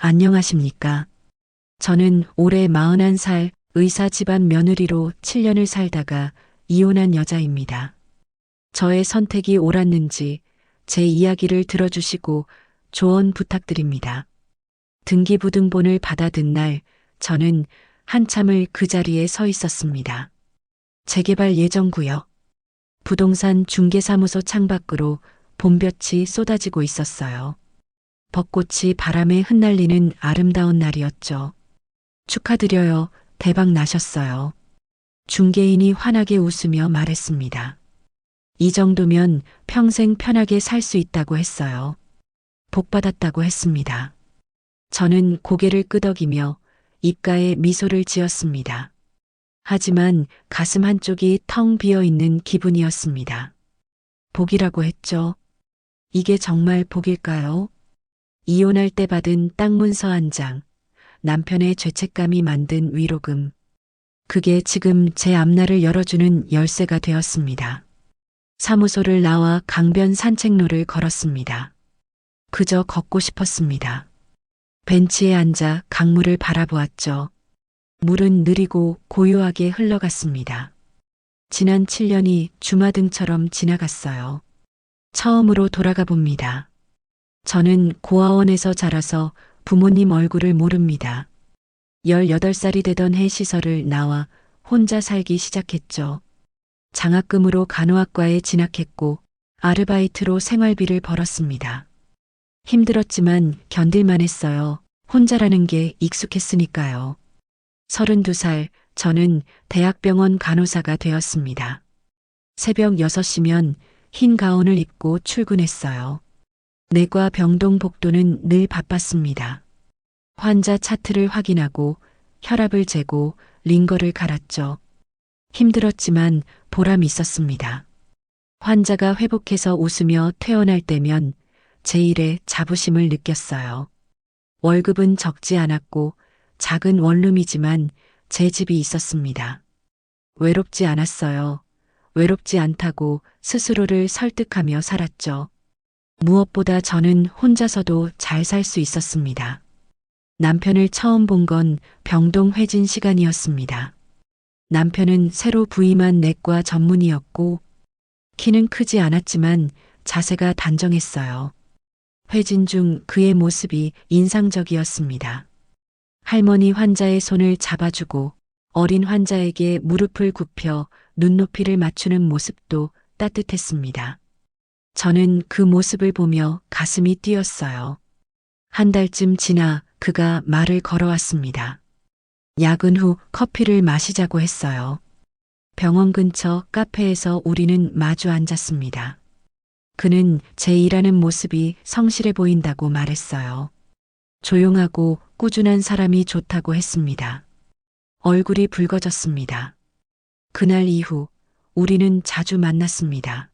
안녕하십니까. 저는 올해 41살 의사 집안 며느리로 7년을 살다가 이혼한 여자입니다. 저의 선택이 옳았는지 제 이야기를 들어주시고 조언 부탁드립니다. 등기부등본을 받아든 날 저는 한참을 그 자리에 서 있었습니다. 재개발 예정 구역. 부동산 중개사무소 창밖으로 봄볕이 쏟아지고 있었어요. 벚꽃이 바람에 흩날리는 아름다운 날이었죠. 축하드려요. 대박 나셨어요. 중개인이 환하게 웃으며 말했습니다. 이 정도면 평생 편하게 살 수 있다고 했어요. 복 받았다고 했습니다. 저는 고개를 끄덕이며 입가에 미소를 지었습니다. 하지만 가슴 한쪽이 텅 비어 있는 기분이었습니다. 복이라고 했죠. 이게 정말 복일까요? 이혼할 때 받은 땅 문서 한 장, 남편의 죄책감이 만든 위로금. 그게 지금 제 앞날을 열어주는 열쇠가 되었습니다. 사무소를 나와 강변 산책로를 걸었습니다. 그저 걷고 싶었습니다. 벤치에 앉아 강물을 바라보았죠. 물은 느리고 고요하게 흘러갔습니다. 지난 7년이 주마등처럼 지나갔어요. 처음으로 돌아가 봅니다. 저는 고아원에서 자라서 부모님 얼굴을 모릅니다. 18살이 되던 해 시설을 나와 혼자 살기 시작했죠. 장학금으로 간호학과에 진학했고 아르바이트로 생활비를 벌었습니다. 힘들었지만 견딜만 했어요. 혼자라는 게 익숙했으니까요. 32살 저는 대학병원 간호사가 되었습니다. 새벽 6시면 흰 가운을 입고 출근했어요. 내과 병동 복도는 늘 바빴습니다. 환자 차트를 확인하고 혈압을 재고 링거를 갈았죠. 힘들었지만 보람 있었습니다. 환자가 회복해서 웃으며 퇴원할 때면 제 일에 자부심을 느꼈어요. 월급은 적지 않았고 작은 원룸이지만 제 집이 있었습니다. 외롭지 않았어요. 외롭지 않다고 스스로를 설득하며 살았죠. 무엇보다 저는 혼자서도 잘 살 수 있었습니다. 남편을 처음 본 건 병동 회진 시간이었습니다. 남편은 새로 부임한 내과 전문의였고 키는 크지 않았지만 자세가 단정했어요. 회진 중 그의 모습이 인상적이었습니다. 할머니 환자의 손을 잡아주고 어린 환자에게 무릎을 굽혀 눈높이를 맞추는 모습도 따뜻했습니다. 저는 그 모습을 보며 가슴이 뛰었어요. 한 달쯤 지나 그가 말을 걸어왔습니다. 야근 후 커피를 마시자고 했어요. 병원 근처 카페에서 우리는 마주 앉았습니다. 그는 제 일하는 모습이 성실해 보인다고 말했어요. 조용하고 꾸준한 사람이 좋다고 했습니다. 얼굴이 붉어졌습니다. 그날 이후 우리는 자주 만났습니다.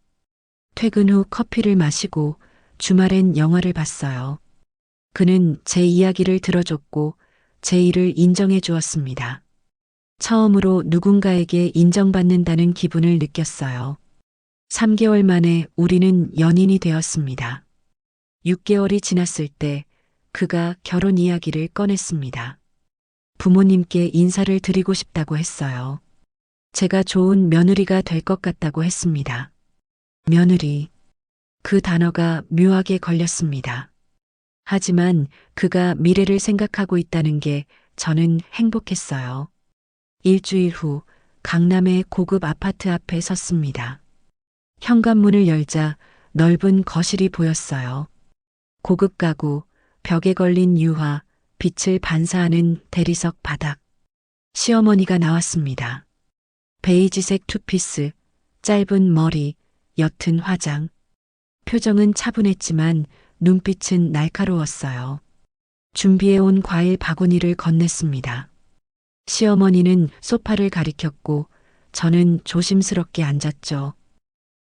퇴근 후 커피를 마시고 주말엔 영화를 봤어요. 그는 제 이야기를 들어줬고 제 일을 인정해 주었습니다. 처음으로 누군가에게 인정받는다는 기분을 느꼈어요. 3개월 만에 우리는 연인이 되었습니다. 6개월이 지났을 때 그가 결혼 이야기를 꺼냈습니다. 부모님께 인사를 드리고 싶다고 했어요. 제가 좋은 며느리가 될 것 같다고 했습니다. 며느리. 그 단어가 묘하게 걸렸습니다. 하지만 그가 미래를 생각하고 있다는 게 저는 행복했어요. 일주일 후 강남의 고급 아파트 앞에 섰습니다. 현관문을 열자 넓은 거실이 보였어요. 고급 가구, 벽에 걸린 유화, 빛을 반사하는 대리석 바닥. 시어머니가 나왔습니다. 베이지색 투피스, 짧은 머리, 옅은 화장. 표정은 차분했지만 눈빛은 날카로웠어요. 준비해온 과일 바구니를 건넸습니다. 시어머니는 소파를 가리켰고 저는 조심스럽게 앉았죠.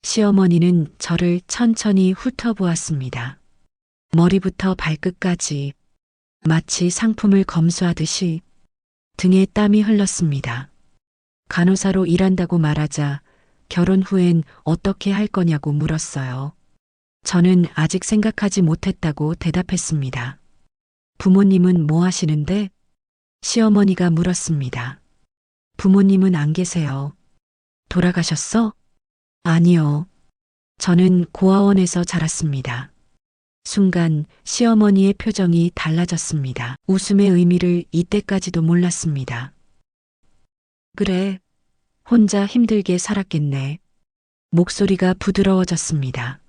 시어머니는 저를 천천히 훑어보았습니다. 머리부터 발끝까지 마치 상품을 검수하듯이 등에 땀이 흘렀습니다. 간호사로 일한다고 말하자 결혼 후엔 어떻게 할 거냐고 물었어요. 저는 아직 생각하지 못했다고 대답했습니다. 부모님은 뭐 하시는데? 시어머니가 물었습니다. 부모님은 안 계세요. 돌아가셨어? 아니요. 저는 고아원에서 자랐습니다. 순간 시어머니의 표정이 달라졌습니다. 웃음의 의미를 이때까지도 몰랐습니다. 그래, 혼자 힘들게 살았겠네. 목소리가 부드러워졌습니다.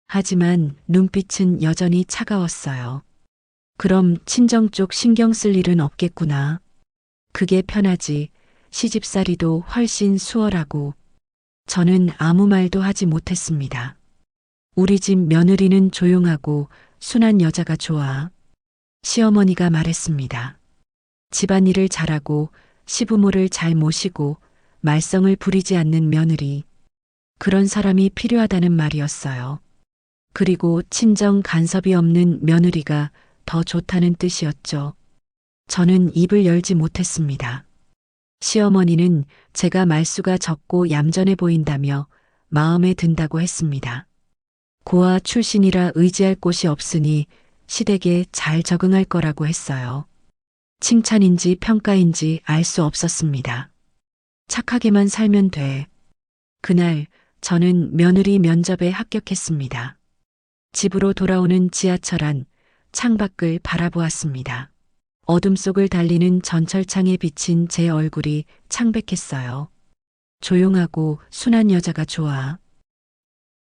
하지만 눈빛은 여전히 차가웠어요. 그럼 친정 쪽 신경 쓸 일은 없겠구나. 그게 편하지. 시집살이도 훨씬 수월하고. 저는 아무 말도 하지 못했습니다. 우리 집 며느리는 조용하고 순한 여자가 좋아. 시어머니가 말했습니다. 집안일을 잘하고 시부모를 잘 모시고 말썽을 부리지 않는 며느리. 그런 사람이 필요하다는 말이었어요. 그리고 친정 간섭이 없는 며느리가 더 좋다는 뜻이었죠. 저는 입을 열지 못했습니다. 시어머니는 제가 말수가 적고 얌전해 보인다며 마음에 든다고 했습니다. 고아 출신이라 의지할 곳이 없으니 시댁에 잘 적응할 거라고 했어요. 칭찬인지 평가인지 알 수 없었습니다. 착하게만 살면 돼. 그날 저는 며느리 면접에 합격했습니다. 집으로 돌아오는 지하철 안 창밖을 바라보았습니다. 어둠 속을 달리는 전철창에 비친 제 얼굴이 창백했어요. 조용하고 순한 여자가 좋아.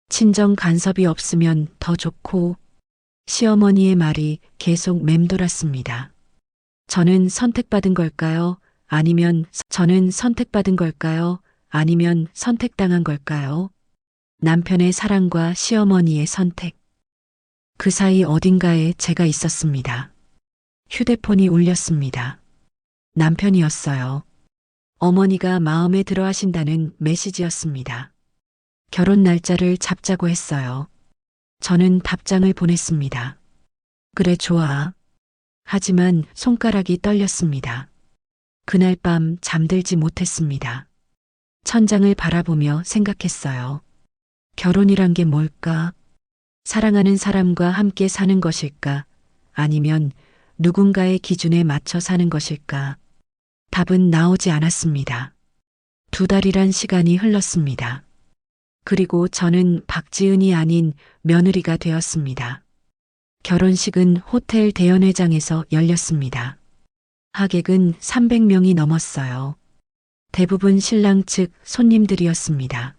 친정 간섭이 없으면 더 좋고. 시어머니의 말이 계속 맴돌았습니다. 저는 선택받은 걸까요? 아니면 선택당한 걸까요? 남편의 사랑과 시어머니의 선택. 그 사이 어딘가에 제가 있었습니다. 휴대폰이 울렸습니다. 남편이었어요. 어머니가 마음에 들어 하신다는 메시지였습니다. 결혼 날짜를 잡자고 했어요. 저는 답장을 보냈습니다. 그래, 좋아. 하지만 손가락이 떨렸습니다. 그날 밤 잠들지 못했습니다. 천장을 바라보며 생각했어요. 결혼이란 게 뭘까? 사랑하는 사람과 함께 사는 것일까? 아니면 누군가의 기준에 맞춰 사는 것일까? 답은 나오지 않았습니다. 2달이란 시간이 흘렀습니다. 그리고 저는 박지은이 아닌 며느리가 되었습니다. 결혼식은 호텔 대연회장에서 열렸습니다. 하객은 300명이 넘었어요. 대부분 신랑 측 손님들이었습니다.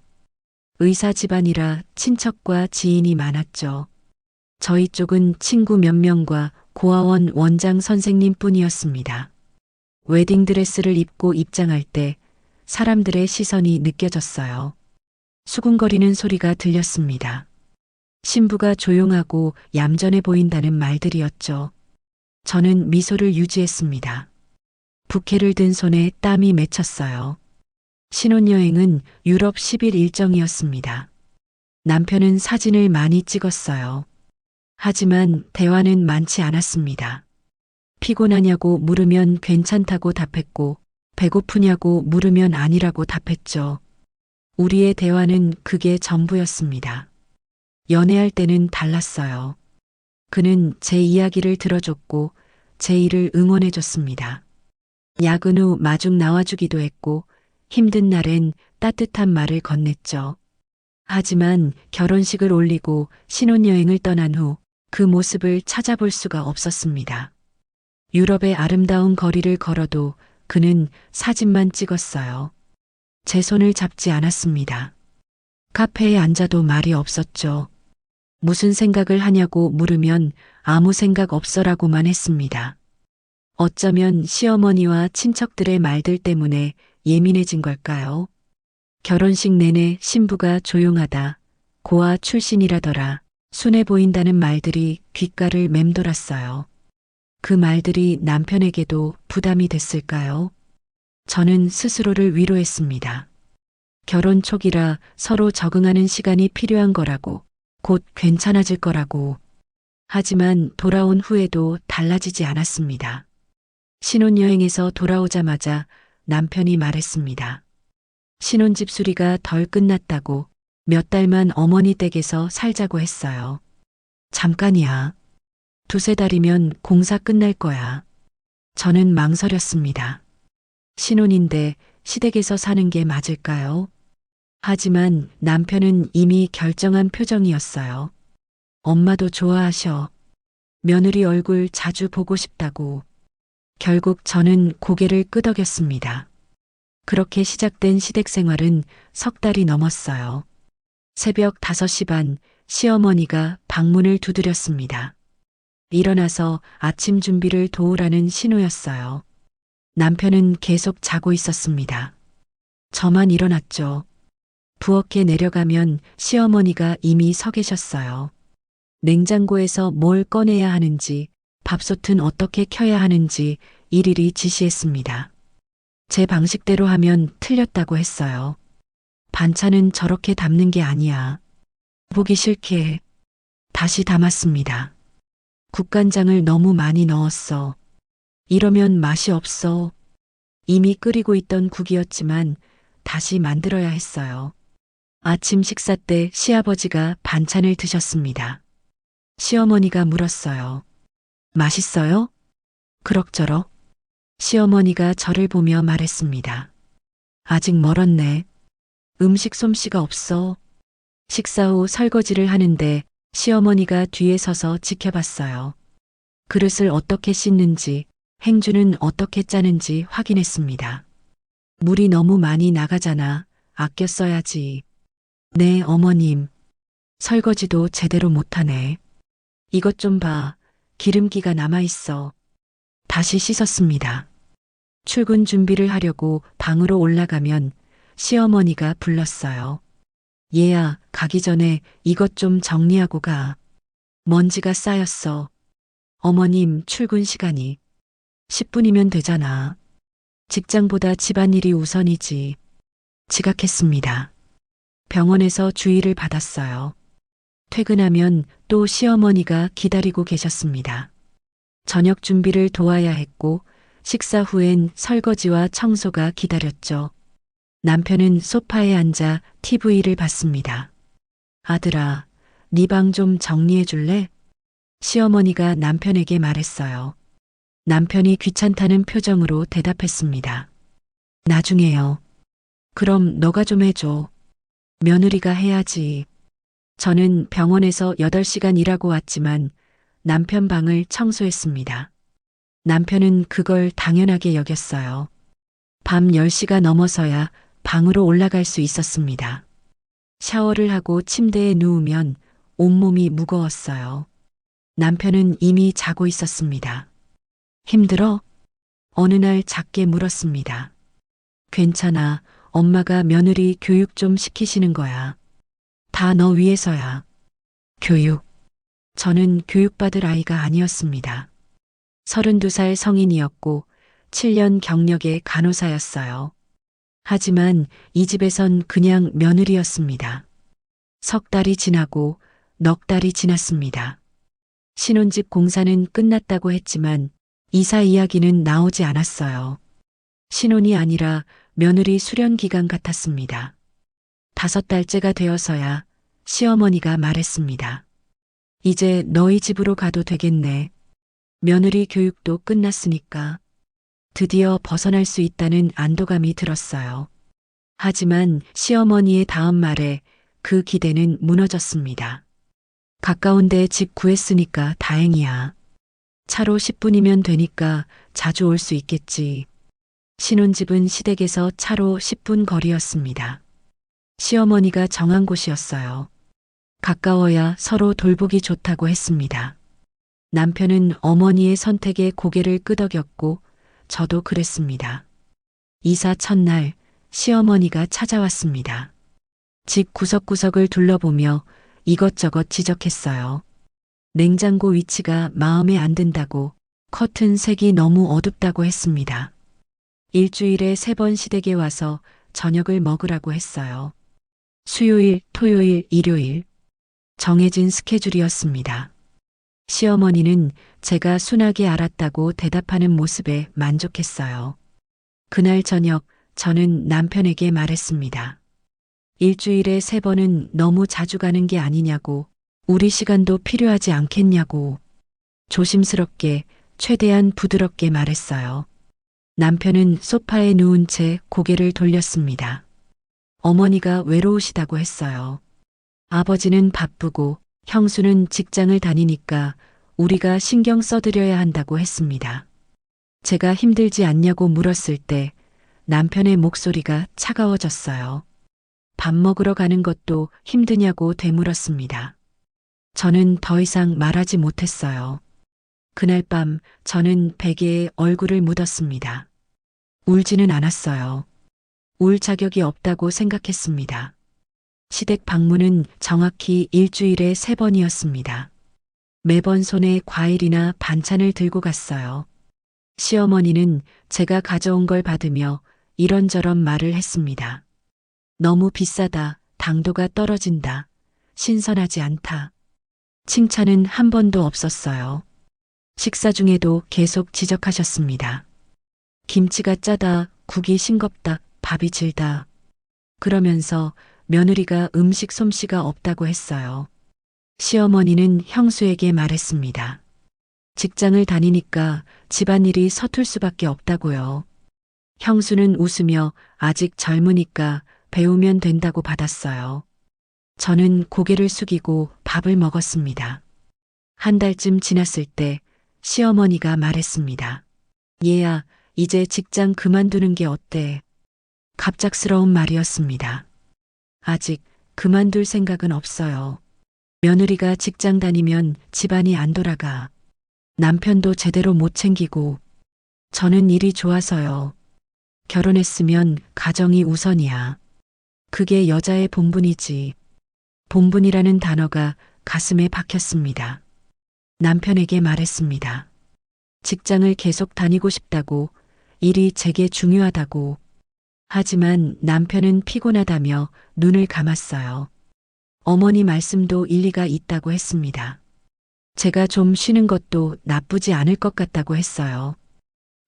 의사 집안이라 친척과 지인이 많았죠. 저희 쪽은 친구 몇 명과 고아원 원장 선생님 뿐이었습니다. 웨딩드레스를 입고 입장할 때 사람들의 시선이 느껴졌어요. 수군거리는 소리가 들렸습니다. 신부가 조용하고 얌전해 보인다는 말들이었죠. 저는 미소를 유지했습니다. 부케를 든 손에 땀이 맺혔어요. 신혼여행은 유럽 10일 일정이었습니다. 남편은 사진을 많이 찍었어요. 하지만 대화는 많지 않았습니다. 피곤하냐고 물으면 괜찮다고 답했고, 배고프냐고 물으면 아니라고 답했죠. 우리의 대화는 그게 전부였습니다. 연애할 때는 달랐어요. 그는 제 이야기를 들어줬고 제 일을 응원해줬습니다. 야근 후 마중 나와주기도 했고 힘든 날엔 따뜻한 말을 건넸죠. 하지만 결혼식을 올리고 신혼여행을 떠난 후 그 모습을 찾아볼 수가 없었습니다. 유럽의 아름다운 거리를 걸어도 그는 사진만 찍었어요. 제 손을 잡지 않았습니다. 카페에 앉아도 말이 없었죠. 무슨 생각을 하냐고 물으면 아무 생각 없어라고만 했습니다. 어쩌면 시어머니와 친척들의 말들 때문에 예민해진 걸까요? 결혼식 내내 신부가 조용하다, 고아 출신이라더라, 순해 보인다는 말들이 귓가를 맴돌았어요. 그 말들이 남편에게도 부담이 됐을까요? 저는 스스로를 위로했습니다. 결혼 초기라 서로 적응하는 시간이 필요한 거라고, 곧 괜찮아질 거라고. 하지만 돌아온 후에도 달라지지 않았습니다. 신혼여행에서 돌아오자마자 남편이 말했습니다. 신혼집 수리가 덜 끝났다고 몇 달만 어머니 댁에서 살자고 했어요. 잠깐이야. 두세 달이면 공사 끝날 거야. 저는 망설였습니다. 신혼인데 시댁에서 사는 게 맞을까요? 하지만 남편은 이미 결정한 표정이었어요. 엄마도 좋아하셔. 며느리 얼굴 자주 보고 싶다고. 결국 저는 고개를 끄덕였습니다. 그렇게 시작된 시댁 생활은 석 달이 넘었어요. 새벽 5시 반 시어머니가 방문을 두드렸습니다. 일어나서 아침 준비를 도우라는 신호였어요. 남편은 계속 자고 있었습니다. 저만 일어났죠. 부엌에 내려가면 시어머니가 이미 서 계셨어요. 냉장고에서 뭘 꺼내야 하는지, 밥솥은 어떻게 켜야 하는지 일일이 지시했습니다. 제 방식대로 하면 틀렸다고 했어요. 반찬은 저렇게 담는 게 아니야. 보기 싫게 해. 다시 담았습니다. 국간장을 너무 많이 넣었어. 이러면 맛이 없어. 이미 끓이고 있던 국이었지만 다시 만들어야 했어요. 아침 식사 때 시아버지가 반찬을 드셨습니다. 시어머니가 물었어요. 맛있어요? 그럭저럭. 시어머니가 저를 보며 말했습니다. 아직 멀었네. 음식 솜씨가 없어. 식사 후 설거지를 하는데 시어머니가 뒤에 서서 지켜봤어요. 그릇을 어떻게 씻는지, 행주는 어떻게 짜는지 확인했습니다. 물이 너무 많이 나가잖아. 아껴 써야지. 네, 어머님. 설거지도 제대로 못하네. 이것 좀 봐. 기름기가 남아있어. 다시 씻었습니다. 출근 준비를 하려고 방으로 올라가면 시어머니가 불렀어요. 얘야, 가기 전에 이것 좀 정리하고 가. 먼지가 쌓였어. 어머님, 출근 시간이 10분이면 되잖아. 직장보다 집안일이 우선이지. 지각했습니다. 병원에서 주의를 받았어요. 퇴근하면 또 시어머니가 기다리고 계셨습니다. 저녁 준비를 도와야 했고 식사 후엔 설거지와 청소가 기다렸죠. 남편은 소파에 앉아 TV를 봤습니다. 아들아, 네 방 좀 정리해 줄래? 시어머니가 남편에게 말했어요. 남편이 귀찮다는 표정으로 대답했습니다. 나중에요. 그럼 너가 좀 해줘. 며느리가 해야지. 저는 병원에서 8시간 일하고 왔지만 남편 방을 청소했습니다. 남편은 그걸 당연하게 여겼어요. 밤 10시가 넘어서야 방으로 올라갈 수 있었습니다. 샤워를 하고 침대에 누우면 온몸이 무거웠어요. 남편은 이미 자고 있었습니다. 힘들어? 어느 날 작게 물었습니다. 괜찮아. 엄마가 며느리 교육 좀 시키시는 거야. 다 너 위해서야. 교육. 저는 교육받을 아이가 아니었습니다. 32살 성인이었고 7년 경력의 간호사였어요. 하지만 이 집에선 그냥 며느리였습니다. 석 달이 지나고 넉 달이 지났습니다. 신혼집 공사는 끝났다고 했지만 이사 이야기는 나오지 않았어요. 신혼이 아니라 며느리 수련 기간 같았습니다. 5달째가 되어서야 시어머니가 말했습니다. 이제 너희 집으로 가도 되겠네. 며느리 교육도 끝났으니까. 드디어 벗어날 수 있다는 안도감이 들었어요. 하지만 시어머니의 다음 말에 그 기대는 무너졌습니다. 가까운 데 집 구했으니까 다행이야. 차로 10분이면 되니까 자주 올 수 있겠지. 신혼집은 시댁에서 차로 10분 거리였습니다. 시어머니가 정한 곳이었어요. 가까워야 서로 돌보기 좋다고 했습니다. 남편은 어머니의 선택에 고개를 끄덕였고 저도 그랬습니다. 이사 첫날 시어머니가 찾아왔습니다. 집 구석구석을 둘러보며 이것저것 지적했어요. 냉장고 위치가 마음에 안 든다고, 커튼 색이 너무 어둡다고 했습니다. 일주일에 3번 시댁에 와서 저녁을 먹으라고 했어요. 수요일, 토요일, 일요일. 정해진 스케줄이었습니다. 시어머니는 제가 순하게 알았다고 대답하는 모습에 만족했어요. 그날 저녁 저는 남편에게 말했습니다. 일주일에 3번은 너무 자주 가는 게 아니냐고, 우리 시간도 필요하지 않겠냐고. 조심스럽게, 최대한 부드럽게 말했어요. 남편은 소파에 누운 채 고개를 돌렸습니다. 어머니가 외로우시다고 했어요. 아버지는 바쁘고 형수는 직장을 다니니까 우리가 신경 써드려야 한다고 했습니다. 제가 힘들지 않냐고 물었을 때 남편의 목소리가 차가워졌어요. 밥 먹으러 가는 것도 힘드냐고 되물었습니다. 저는 더 이상 말하지 못했어요. 그날 밤 저는 베개에 얼굴을 묻었습니다. 울지는 않았어요. 울 자격이 없다고 생각했습니다. 시댁 방문은 정확히 일주일에 3번이었습니다. 매번 손에 과일이나 반찬을 들고 갔어요. 시어머니는 제가 가져온 걸 받으며 이런저런 말을 했습니다. 너무 비싸다, 당도가 떨어진다, 신선하지 않다. 칭찬은 한 번도 없었어요. 식사 중에도 계속 지적하셨습니다. 김치가 짜다, 국이 싱겁다, 밥이 질다. 그러면서 며느리가 음식 솜씨가 없다고 했어요. 시어머니는 형수에게 말했습니다. 직장을 다니니까 집안일이 서툴 수밖에 없다고요. 형수는 웃으며 아직 젊으니까 배우면 된다고 받았어요. 저는 고개를 숙이고 밥을 먹었습니다. 한 달쯤 지났을 때 시어머니가 말했습니다. 얘야, 이제 직장 그만두는 게 어때? 갑작스러운 말이었습니다. 아직 그만둘 생각은 없어요. 며느리가 직장 다니면 집안이 안 돌아가. 남편도 제대로 못 챙기고. 저는 일이 좋아서요. 결혼했으면 가정이 우선이야. 그게 여자의 본분이지. 본분이라는 단어가 가슴에 박혔습니다. 남편에게 말했습니다. 직장을 계속 다니고 싶다고, 일이 제게 중요하다고. 하지만 남편은 피곤하다며 눈을 감았어요. 어머니 말씀도 일리가 있다고 했습니다. 제가 좀 쉬는 것도 나쁘지 않을 것 같다고 했어요.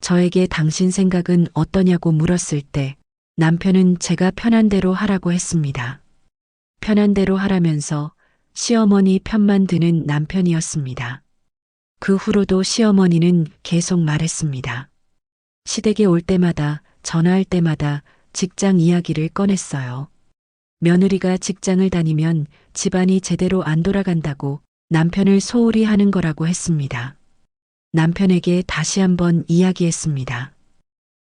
저에게 당신 생각은 어떠냐고 물었을 때 남편은 제가 편한 대로 하라고 했습니다. 편한 대로 하라면서 시어머니 편만 드는 남편이었습니다. 그 후로도 시어머니는 계속 말했습니다. 시댁에 올 때마다 전화할 때마다 직장 이야기를 꺼냈어요. 며느리가 직장을 다니면 집안이 제대로 안 돌아간다고 남편을 소홀히 하는 거라고 했습니다. 남편에게 다시 한번 이야기했습니다.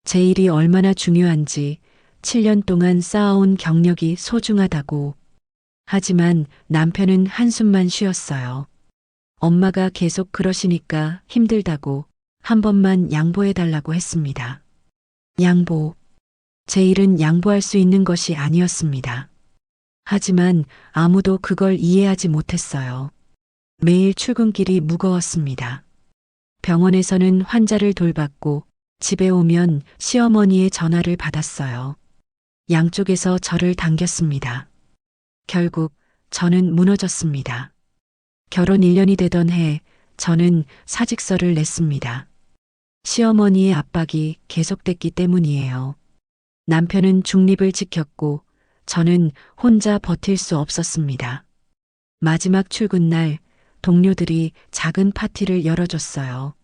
제 일이 얼마나 중요한지 7년 동안 쌓아온 경력이 소중하다고. 하지만 남편은 한숨만 쉬었어요. 엄마가 계속 그러시니까 힘들다고 한 번만 양보해달라고 했습니다. 양보. 제 일은 양보할 수 있는 것이 아니었습니다. 하지만 아무도 그걸 이해하지 못했어요. 매일 출근길이 무거웠습니다. 병원에서는 환자를 돌봤고 집에 오면 시어머니의 전화를 받았어요. 양쪽에서 저를 당겼습니다. 결국 저는 무너졌습니다. 결혼 1년이 되던 해 저는 사직서를 냈습니다. 시어머니의 압박이 계속됐기 때문이에요. 남편은 중립을 지켰고 저는 혼자 버틸 수 없었습니다. 마지막 출근 날 동료들이 작은 파티를 열어줬어요.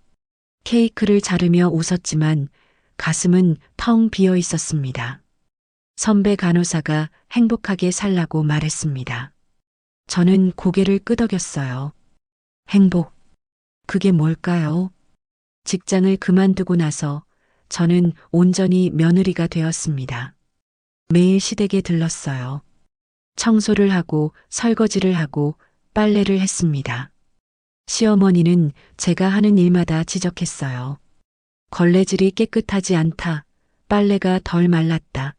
케이크를 자르며 웃었지만 가슴은 텅 비어 있었습니다. 선배 간호사가 행복하게 살라고 말했습니다. 저는 고개를 끄덕였어요. 행복. 그게 뭘까요? 직장을 그만두고 나서 저는 온전히 며느리가 되었습니다. 매일 시댁에 들렀어요. 청소를 하고 설거지를 하고 빨래를 했습니다. 시어머니는 제가 하는 일마다 지적했어요. 걸레질이 깨끗하지 않다. 빨래가 덜 말랐다.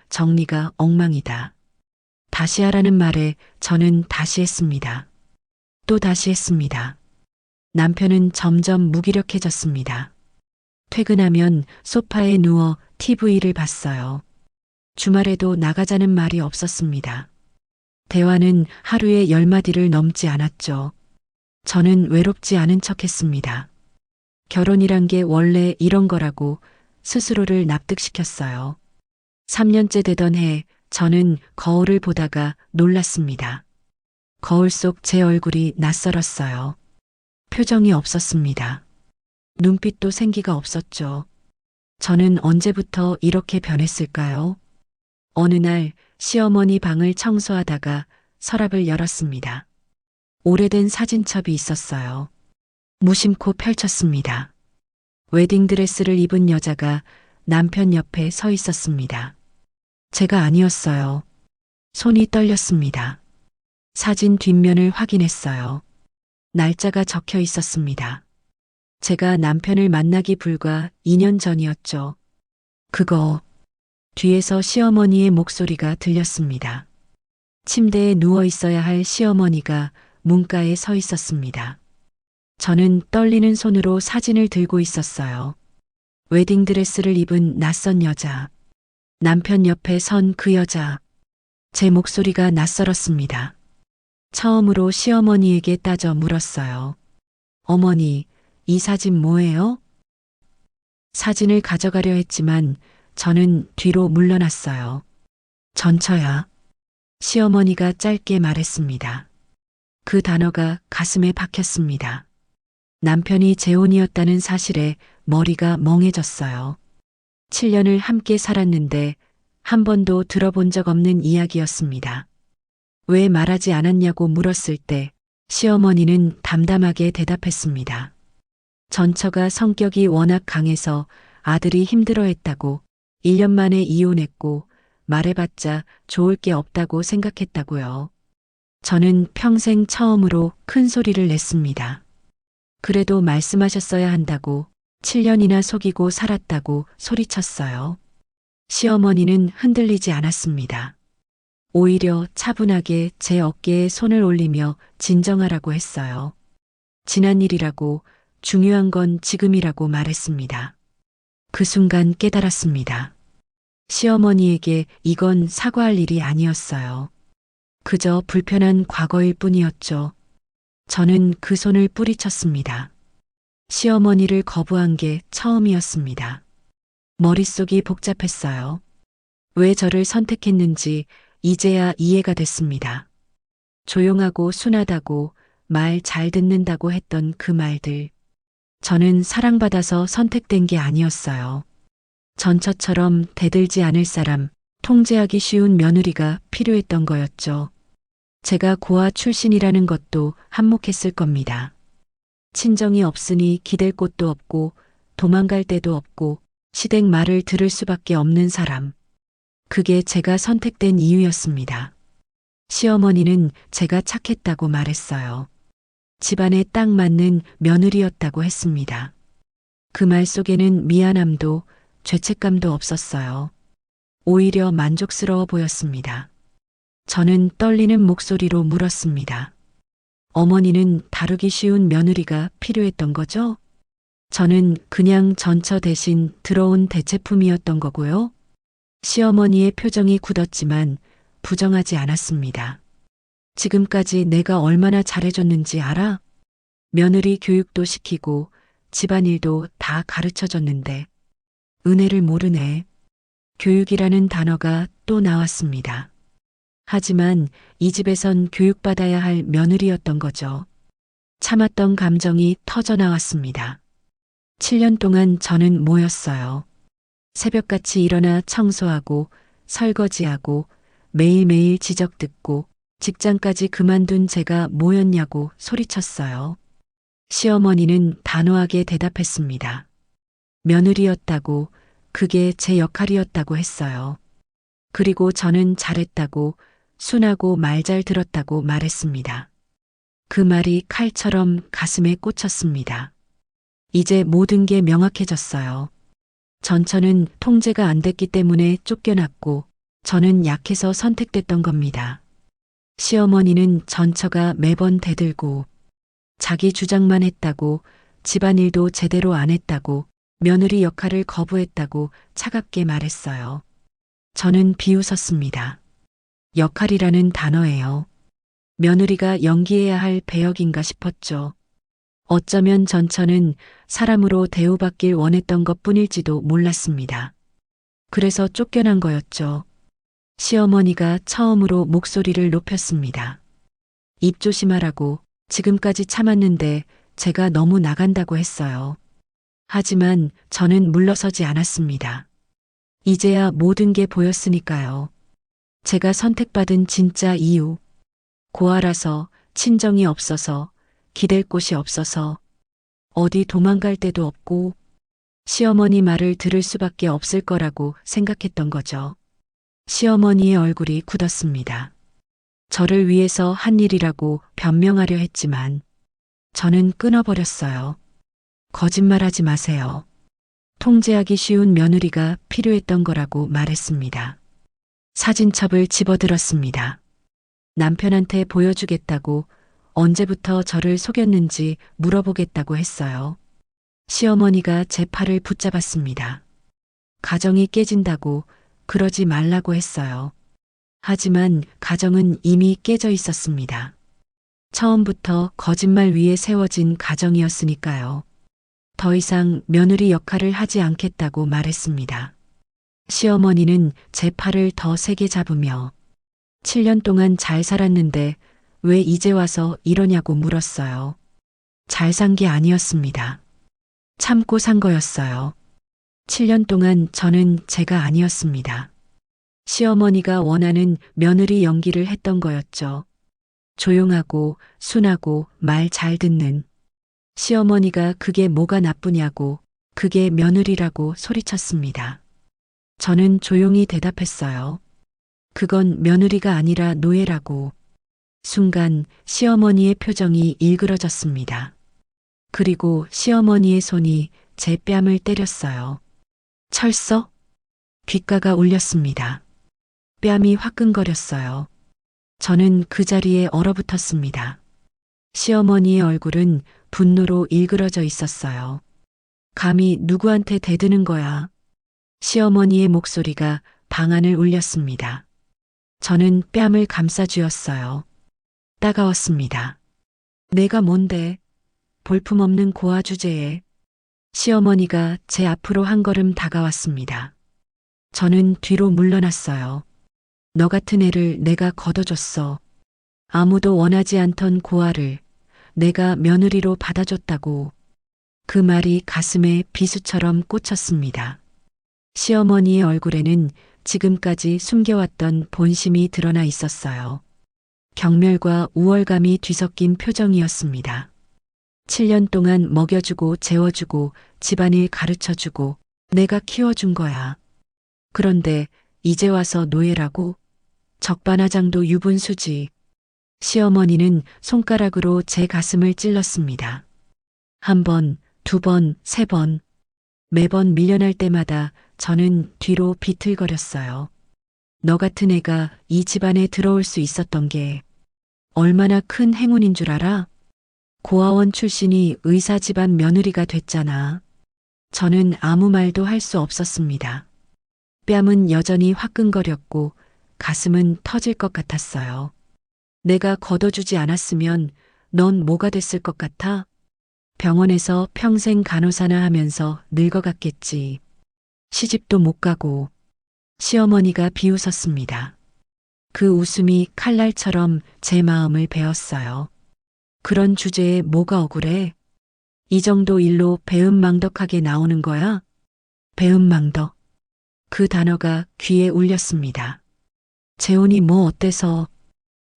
정리가 엉망이다. 다시 하라는 말에 저는 다시 했습니다. 또 다시 했습니다. 남편은 점점 무기력해졌습니다. 퇴근하면 소파에 누워 TV를 봤어요. 주말에도 나가자는 말이 없었습니다. 대화는 하루에 10마디를 넘지 않았죠. 저는 외롭지 않은 척 했습니다. 결혼이란 게 원래 이런 거라고 스스로를 납득시켰어요. 3년째 되던 해 저는 거울을 보다가 놀랐습니다. 거울 속 제 얼굴이 낯설었어요. 표정이 없었습니다. 눈빛도 생기가 없었죠. 저는 언제부터 이렇게 변했을까요? 어느 날 시어머니 방을 청소하다가 서랍을 열었습니다. 오래된 사진첩이 있었어요. 무심코 펼쳤습니다. 웨딩드레스를 입은 여자가 남편 옆에 서 있었습니다. 제가 아니었어요. 손이 떨렸습니다. 사진 뒷면을 확인했어요. 날짜가 적혀 있었습니다. 제가 남편을 만나기 불과 2년 전이었죠. 그거, 뒤에서 시어머니의 목소리가 들렸습니다. 침대에 누워 있어야 할 시어머니가 문가에 서 있었습니다. 저는 떨리는 손으로 사진을 들고 있었어요. 웨딩드레스를 입은 낯선 여자. 남편 옆에 선 그 여자. 제 목소리가 낯설었습니다. 처음으로 시어머니에게 따져 물었어요. 어머니, 이 사진 뭐예요? 사진을 가져가려 했지만 저는 뒤로 물러났어요. 전처야. 시어머니가 짧게 말했습니다. 그 단어가 가슴에 박혔습니다. 남편이 재혼이었다는 사실에 머리가 멍해졌어요. 7년을 함께 살았는데 한 번도 들어본 적 없는 이야기였습니다. 왜 말하지 않았냐고 물었을 때 시어머니는 담담하게 대답했습니다. 전처가 성격이 워낙 강해서 아들이 힘들어했다고 1년 만에 이혼했고 말해봤자 좋을 게 없다고 생각했다고요. 저는 평생 처음으로 큰 소리를 냈습니다. 그래도 말씀하셨어야 한다고 7년이나 속이고 살았다고 소리쳤어요. 시어머니는 흔들리지 않았습니다. 오히려 차분하게 제 어깨에 손을 올리며 진정하라고 했어요. 지난 일이라고 중요한 건 지금이라고 말했습니다. 그 순간 깨달았습니다. 시어머니에게 이건 사과할 일이 아니었어요. 그저 불편한 과거일 뿐이었죠. 저는 그 손을 뿌리쳤습니다. 시어머니를 거부한 게 처음이었습니다. 머릿속이 복잡했어요. 왜 저를 선택했는지 이제야 이해가 됐습니다. 조용하고 순하다고 말 잘 듣는다고 했던 그 말들. 저는 사랑받아서 선택된 게 아니었어요. 전처처럼 대들지 않을 사람, 통제하기 쉬운 며느리가 필요했던 거였죠. 제가 고아 출신이라는 것도 한몫했을 겁니다. 친정이 없으니 기댈 곳도 없고 도망갈 데도 없고 시댁 말을 들을 수밖에 없는 사람. 그게 제가 선택된 이유였습니다. 시어머니는 제가 착했다고 말했어요. 집안에 딱 맞는 며느리였다고 했습니다. 그 말 속에는 미안함도 죄책감도 없었어요. 오히려 만족스러워 보였습니다. 저는 떨리는 목소리로 물었습니다. 어머니는 다루기 쉬운 며느리가 필요했던 거죠? 저는 그냥 전처 대신 들어온 대체품이었던 거고요. 시어머니의 표정이 굳었지만 부정하지 않았습니다. 지금까지 내가 얼마나 잘해줬는지 알아? 며느리 교육도 시키고 집안일도 다 가르쳐줬는데 은혜를 모르네. 교육이라는 단어가 또 나왔습니다. 하지만 이 집에선 교육받아야 할 며느리였던 거죠. 참았던 감정이 터져 나왔습니다. 7년 동안 저는 뭐였어요? 새벽같이 일어나 청소하고 설거지하고 매일매일 지적 듣고 직장까지 그만둔 제가 뭐였냐고 소리쳤어요. 시어머니는 단호하게 대답했습니다. 며느리였다고, 그게 제 역할이었다고 했어요. 그리고 저는 잘했다고, 순하고 말 잘 들었다고 말했습니다. 그 말이 칼처럼 가슴에 꽂혔습니다. 이제 모든 게 명확해졌어요. 전처는 통제가 안 됐기 때문에 쫓겨났고 저는 약해서 선택됐던 겁니다. 시어머니는 전처가 매번 대들고 자기 주장만 했다고, 집안일도 제대로 안 했다고, 며느리 역할을 거부했다고 차갑게 말했어요. 저는 비웃었습니다. 역할이라는 단어예요. 며느리가 연기해야 할 배역인가 싶었죠. 어쩌면 전처는 사람으로 대우받길 원했던 것뿐일지도 몰랐습니다. 그래서 쫓겨난 거였죠. 시어머니가 처음으로 목소리를 높였습니다. 입 조심하라고, 지금까지 참았는데 제가 너무 나간다고 했어요. 하지만 저는 물러서지 않았습니다. 이제야 모든 게 보였으니까요. 제가 선택받은 진짜 이유. 고아라서, 친정이 없어서, 기댈 곳이 없어서, 어디 도망갈 데도 없고, 시어머니 말을 들을 수밖에 없을 거라고 생각했던 거죠. 시어머니의 얼굴이 굳었습니다. 저를 위해서 한 일이라고 변명하려 했지만, 저는 끊어버렸어요. 거짓말하지 마세요. 통제하기 쉬운 며느리가 필요했던 거라고 말했습니다. 사진첩을 집어들었습니다. 남편한테 보여주겠다고 언제부터 저를 속였는지 물어보겠다고 했어요. 시어머니가 제 팔을 붙잡았습니다. 가정이 깨진다고 그러지 말라고 했어요. 하지만 가정은 이미 깨져 있었습니다. 처음부터 거짓말 위에 세워진 가정이었으니까요. 더 이상 며느리 역할을 하지 않겠다고 말했습니다. 시어머니는 제 팔을 더 세게 잡으며 7년 동안 잘 살았는데 왜 이제 와서 이러냐고 물었어요. 잘 산 게 아니었습니다. 참고 산 거였어요. 7년 동안 저는 제가 아니었습니다. 시어머니가 원하는 며느리 연기를 했던 거였죠. 조용하고 순하고 말 잘 듣는. 시어머니가 그게 뭐가 나쁘냐고, 그게 며느리라고 소리쳤습니다. 저는 조용히 대답했어요. 그건 며느리가 아니라 노예라고. 순간 시어머니의 표정이 일그러졌습니다. 그리고 시어머니의 손이 제 뺨을 때렸어요. 철써? 귓가가 울렸습니다. 뺨이 화끈거렸어요. 저는 그 자리에 얼어붙었습니다. 시어머니의 얼굴은 분노로 일그러져 있었어요. 감히 누구한테 대드는 거야? 시어머니의 목소리가 방 안을 울렸습니다. 저는 뺨을 감싸쥐었어요. 따가웠습니다. 내가 뭔데? 볼품없는 고아 주제에. 시어머니가 제 앞으로 한 걸음 다가왔습니다. 저는 뒤로 물러났어요. 너 같은 애를 내가 거둬줬어. 아무도 원하지 않던 고아를 내가 며느리로 받아줬다고. 그 말이 가슴에 비수처럼 꽂혔습니다. 시어머니의 얼굴에는 지금까지 숨겨왔던 본심이 드러나 있었어요. 경멸과 우월감이 뒤섞인 표정이었습니다. 7년 동안 먹여주고 재워주고 집안일 가르쳐주고 내가 키워준 거야. 그런데 이제 와서 노예라고? 적반하장도 유분수지. 시어머니는 손가락으로 제 가슴을 찔렀습니다. 한 번, 두 번, 세 번. 매번 밀려날 때마다 저는 뒤로 비틀거렸어요. 너 같은 애가 이 집안에 들어올 수 있었던 게 얼마나 큰 행운인 줄 알아? 고아원 출신이 의사 집안 며느리가 됐잖아. 저는 아무 말도 할 수 없었습니다. 뺨은 여전히 화끈거렸고 가슴은 터질 것 같았어요. 내가 걷어주지 않았으면 넌 뭐가 됐을 것 같아? 병원에서 평생 간호사나 하면서 늙어갔겠지. 시집도 못 가고. 시어머니가 비웃었습니다. 그 웃음이 칼날처럼 제 마음을 베었어요. 그런 주제에 뭐가 억울해? 이 정도 일로 배은망덕하게 나오는 거야? 배은망덕. 그 단어가 귀에 울렸습니다. 재혼이 뭐 어때서?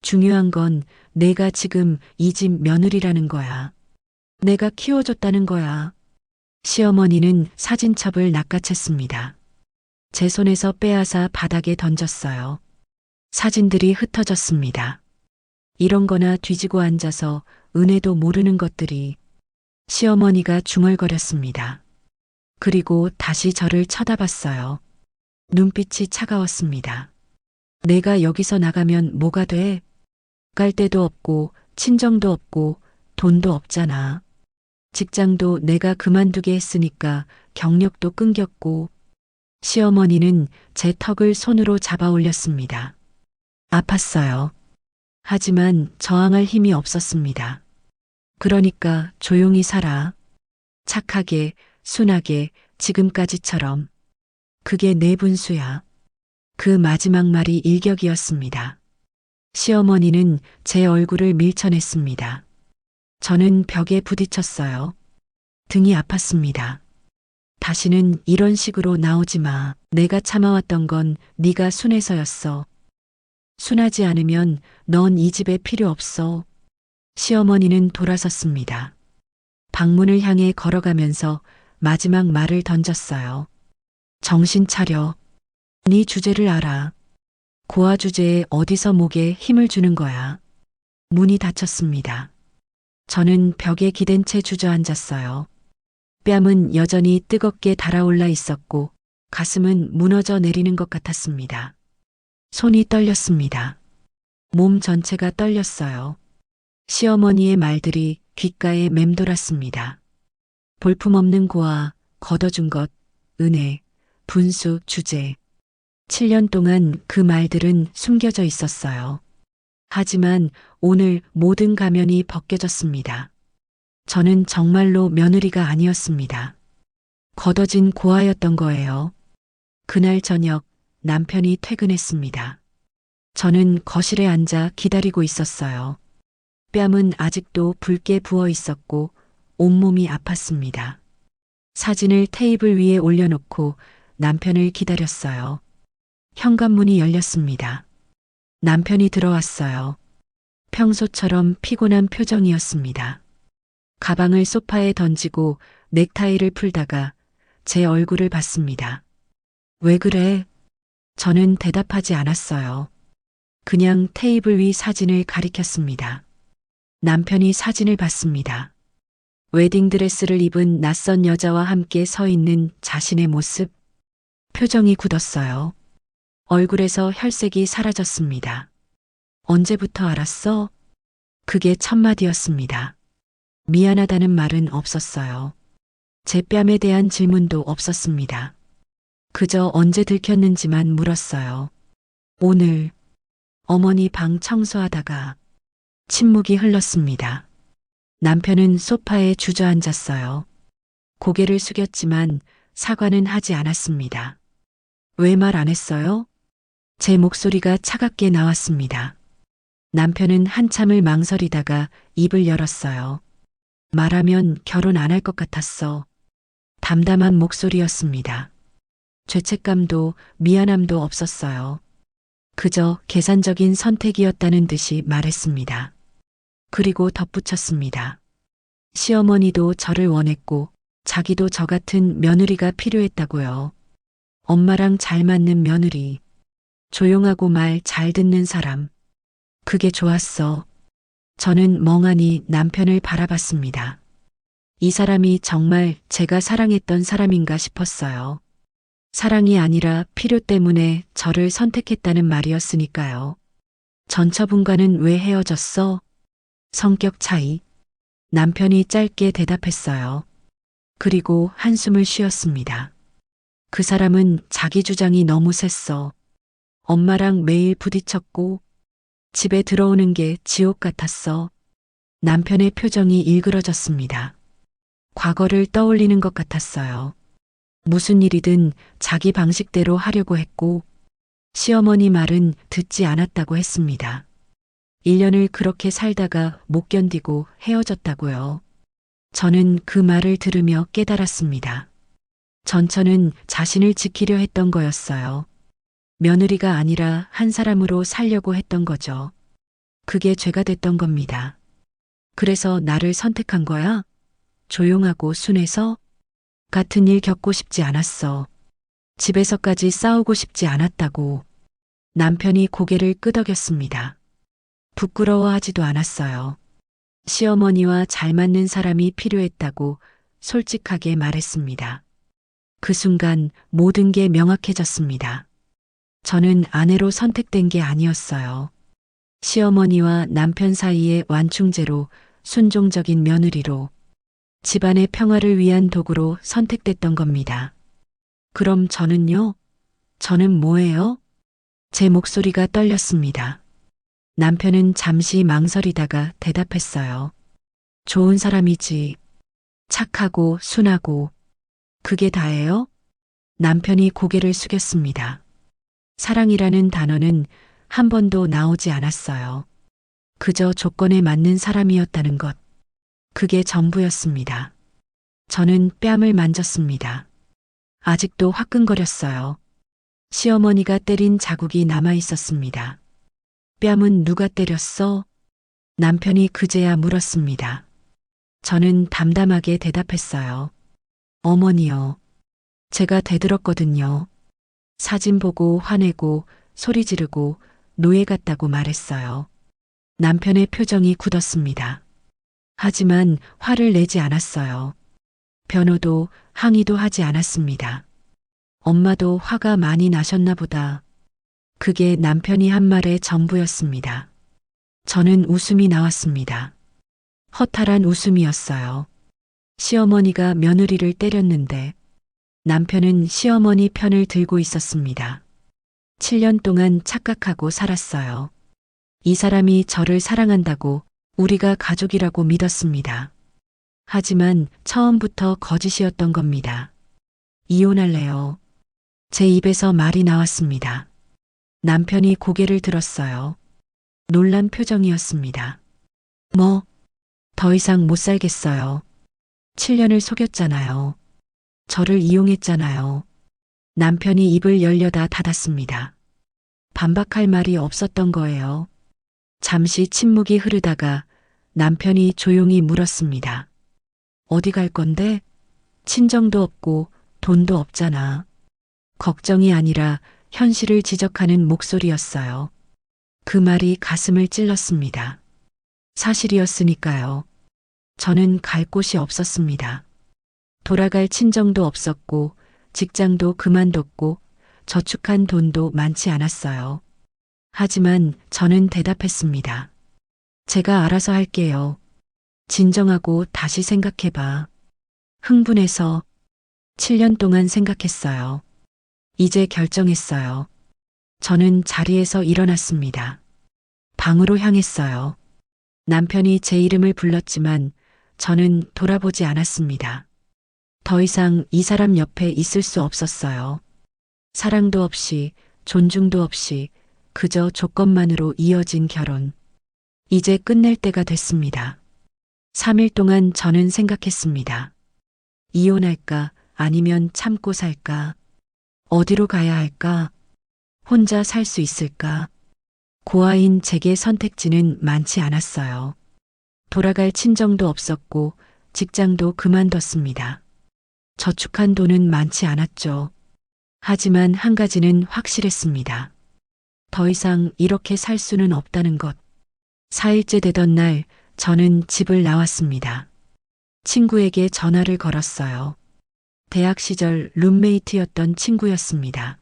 중요한 건 내가 지금 이 집 며느리라는 거야. 내가 키워줬다는 거야. 시어머니는 사진첩을 낚아챘습니다. 제 손에서 빼앗아 바닥에 던졌어요. 사진들이 흩어졌습니다. 이런 거나 뒤지고 앉아서 은혜도 모르는 것들이. 시어머니가 중얼거렸습니다. 그리고 다시 저를 쳐다봤어요. 눈빛이 차가웠습니다. 내가 여기서 나가면 뭐가 돼? 갈 데도 없고 친정도 없고 돈도 없잖아. 직장도 내가 그만두게 했으니까 경력도 끊겼고. 시어머니는 제 턱을 손으로 잡아 올렸습니다. 아팠어요. 하지만 저항할 힘이 없었습니다. 그러니까 조용히 살아. 착하게, 순하게, 지금까지처럼. 그게 내 분수야. 그 마지막 말이 일격이었습니다. 시어머니는 제 얼굴을 밀쳐냈습니다. 저는 벽에 부딪혔어요. 등이 아팠습니다. 다시는 이런 식으로 나오지 마. 내가 참아왔던 건 네가 순해서였어. 순하지 않으면 넌 이 집에 필요 없어. 시어머니는 돌아섰습니다. 방문을 향해 걸어가면서 마지막 말을 던졌어요. 정신 차려. 네 주제를 알아. 고아 주제에 어디서 목에 힘을 주는 거야. 문이 닫혔습니다. 저는 벽에 기댄 채 주저앉았어요. 뺨은 여전히 뜨겁게 달아올라 있었고 가슴은 무너져 내리는 것 같았습니다. 손이 떨렸습니다. 몸 전체가 떨렸어요. 시어머니의 말들이 귓가에 맴돌았습니다. 볼품없는 고아, 걷어준 것, 은혜, 분수, 주제. 7년 동안 그 말들은 숨겨져 있었어요. 하지만 오늘 모든 가면이 벗겨졌습니다. 저는 정말로 며느리가 아니었습니다. 걷어진 고아였던 거예요. 그날 저녁 남편이 퇴근했습니다. 저는 거실에 앉아 기다리고 있었어요. 뺨은 아직도 붉게 부어 있었고 온몸이 아팠습니다. 사진을 테이블 위에 올려놓고 남편을 기다렸어요. 현관문이 열렸습니다. 남편이 들어왔어요. 평소처럼 피곤한 표정이었습니다. 가방을 소파에 던지고 넥타이를 풀다가 제 얼굴을 봤습니다. 왜 그래? 저는 대답하지 않았어요. 그냥 테이블 위 사진을 가리켰습니다. 남편이 사진을 봤습니다. 웨딩드레스를 입은 낯선 여자와 함께 서 있는 자신의 모습. 표정이 굳었어요. 얼굴에서 혈색이 사라졌습니다. 언제부터 알았어? 그게 첫 마디였습니다. 미안하다는 말은 없었어요. 제 뺨에 대한 질문도 없었습니다. 그저 언제 들켰는지만 물었어요. 오늘 어머니 방 청소하다가 침묵이 흘렀습니다. 남편은 소파에 주저앉았어요. 고개를 숙였지만 사과는 하지 않았습니다. 왜 말 안 했어요? 제 목소리가 차갑게 나왔습니다. 남편은 한참을 망설이다가 입을 열었어요. 말하면 결혼 안 할 것 같았어. 담담한 목소리였습니다. 죄책감도 미안함도 없었어요. 그저 계산적인 선택이었다는 듯이 말했습니다. 그리고 덧붙였습니다. 시어머니도 저를 원했고 자기도 저 같은 며느리가 필요했다고요. 엄마랑 잘 맞는 며느리. 조용하고 말 잘 듣는 사람. 그게 좋았어. 저는 멍하니 남편을 바라봤습니다. 이 사람이 정말 제가 사랑했던 사람인가 싶었어요. 사랑이 아니라 필요 때문에 저를 선택했다는 말이었으니까요. 전처분과는 왜 헤어졌어? 성격 차이. 남편이 짧게 대답했어요. 그리고 한숨을 쉬었습니다. 그 사람은 자기 주장이 너무 셌어. 엄마랑 매일 부딪혔고 집에 들어오는 게 지옥 같았어. 남편의 표정이 일그러졌습니다. 과거를 떠올리는 것 같았어요. 무슨 일이든 자기 방식대로 하려고 했고 시어머니 말은 듣지 않았다고 했습니다. 1년을 그렇게 살다가 못 견디고 헤어졌다고요. 저는 그 말을 들으며 깨달았습니다. 전처는 자신을 지키려 했던 거였어요. 며느리가 아니라 한 사람으로 살려고 했던 거죠. 그게 죄가 됐던 겁니다. 그래서 나를 선택한 거야? 조용하고 순해서? 같은 일 겪고 싶지 않았어. 집에서까지 싸우고 싶지 않았다고. 남편이 고개를 끄덕였습니다. 부끄러워하지도 않았어요. 시어머니와 잘 맞는 사람이 필요했다고 솔직하게 말했습니다. 그 순간 모든 게 명확해졌습니다. 저는 아내로 선택된 게 아니었어요. 시어머니와 남편 사이의 완충제로, 순종적인 며느리로, 집안의 평화를 위한 도구로 선택됐던 겁니다. 그럼 저는요? 저는 뭐예요? 제 목소리가 떨렸습니다. 남편은 잠시 망설이다가 대답했어요. 좋은 사람이지. 착하고 순하고. 그게 다예요? 남편이 고개를 숙였습니다. 사랑이라는 단어는 한 번도 나오지 않았어요. 그저 조건에 맞는 사람이었다는 것. 그게 전부였습니다. 저는 뺨을 만졌습니다. 아직도 화끈거렸어요. 시어머니가 때린 자국이 남아 있었습니다. 뺨은 누가 때렸어? 남편이 그제야 물었습니다. 저는 담담하게 대답했어요. 어머니요. 제가 대들었거든요. 사진 보고 화내고 소리 지르고 노예 같다고 말했어요. 남편의 표정이 굳었습니다. 하지만 화를 내지 않았어요. 변호도 항의도 하지 않았습니다. 엄마도 화가 많이 나셨나 보다. 그게 남편이 한 말의 전부였습니다. 저는 웃음이 나왔습니다. 허탈한 웃음이었어요. 시어머니가 며느리를 때렸는데 남편은 시어머니 편을 들고 있었습니다. 7년 동안 착각하고 살았어요. 이 사람이 저를 사랑한다고 우리가 가족이라고 믿었습니다. 하지만 처음부터 거짓이었던 겁니다. 이혼할래요. 제 입에서 말이 나왔습니다. 남편이 고개를 들었어요. 놀란 표정이었습니다. 뭐, 더 이상 못 살겠어요. 7년을 속였잖아요. 저를 이용했잖아요. 남편이 입을 열려다 닫았습니다. 반박할 말이 없었던 거예요. 잠시 침묵이 흐르다가 남편이 조용히 물었습니다. 어디 갈 건데? 친정도 없고 돈도 없잖아. 걱정이 아니라 현실을 지적하는 목소리였어요. 그 말이 가슴을 찔렀습니다. 사실이었으니까요. 저는 갈 곳이 없었습니다. 돌아갈 친정도 없었고 직장도 그만뒀고 저축한 돈도 많지 않았어요. 하지만 저는 대답했습니다. 제가 알아서 할게요. 진정하고 다시 생각해봐. 흥분해서 7년 동안 생각했어요. 이제 결정했어요. 저는 자리에서 일어났습니다. 방으로 향했어요. 남편이 제 이름을 불렀지만 저는 돌아보지 않았습니다. 더 이상 이 사람 옆에 있을 수 없었어요. 사랑도 없이 존중도 없이 그저 조건만으로 이어진 결혼. 이제 끝낼 때가 됐습니다. 3일 동안 저는 생각했습니다. 이혼할까 아니면 참고 살까? 어디로 가야 할까? 혼자 살 수 있을까? 고아인 제게 선택지는 많지 않았어요. 돌아갈 친정도 없었고 직장도 그만뒀습니다. 저축한 돈은 많지 않았죠. 하지만 한 가지는 확실했습니다. 더 이상 이렇게 살 수는 없다는 것. 4일째 되던 날 저는 집을 나왔습니다. 친구에게 전화를 걸었어요. 대학 시절 룸메이트였던 친구였습니다.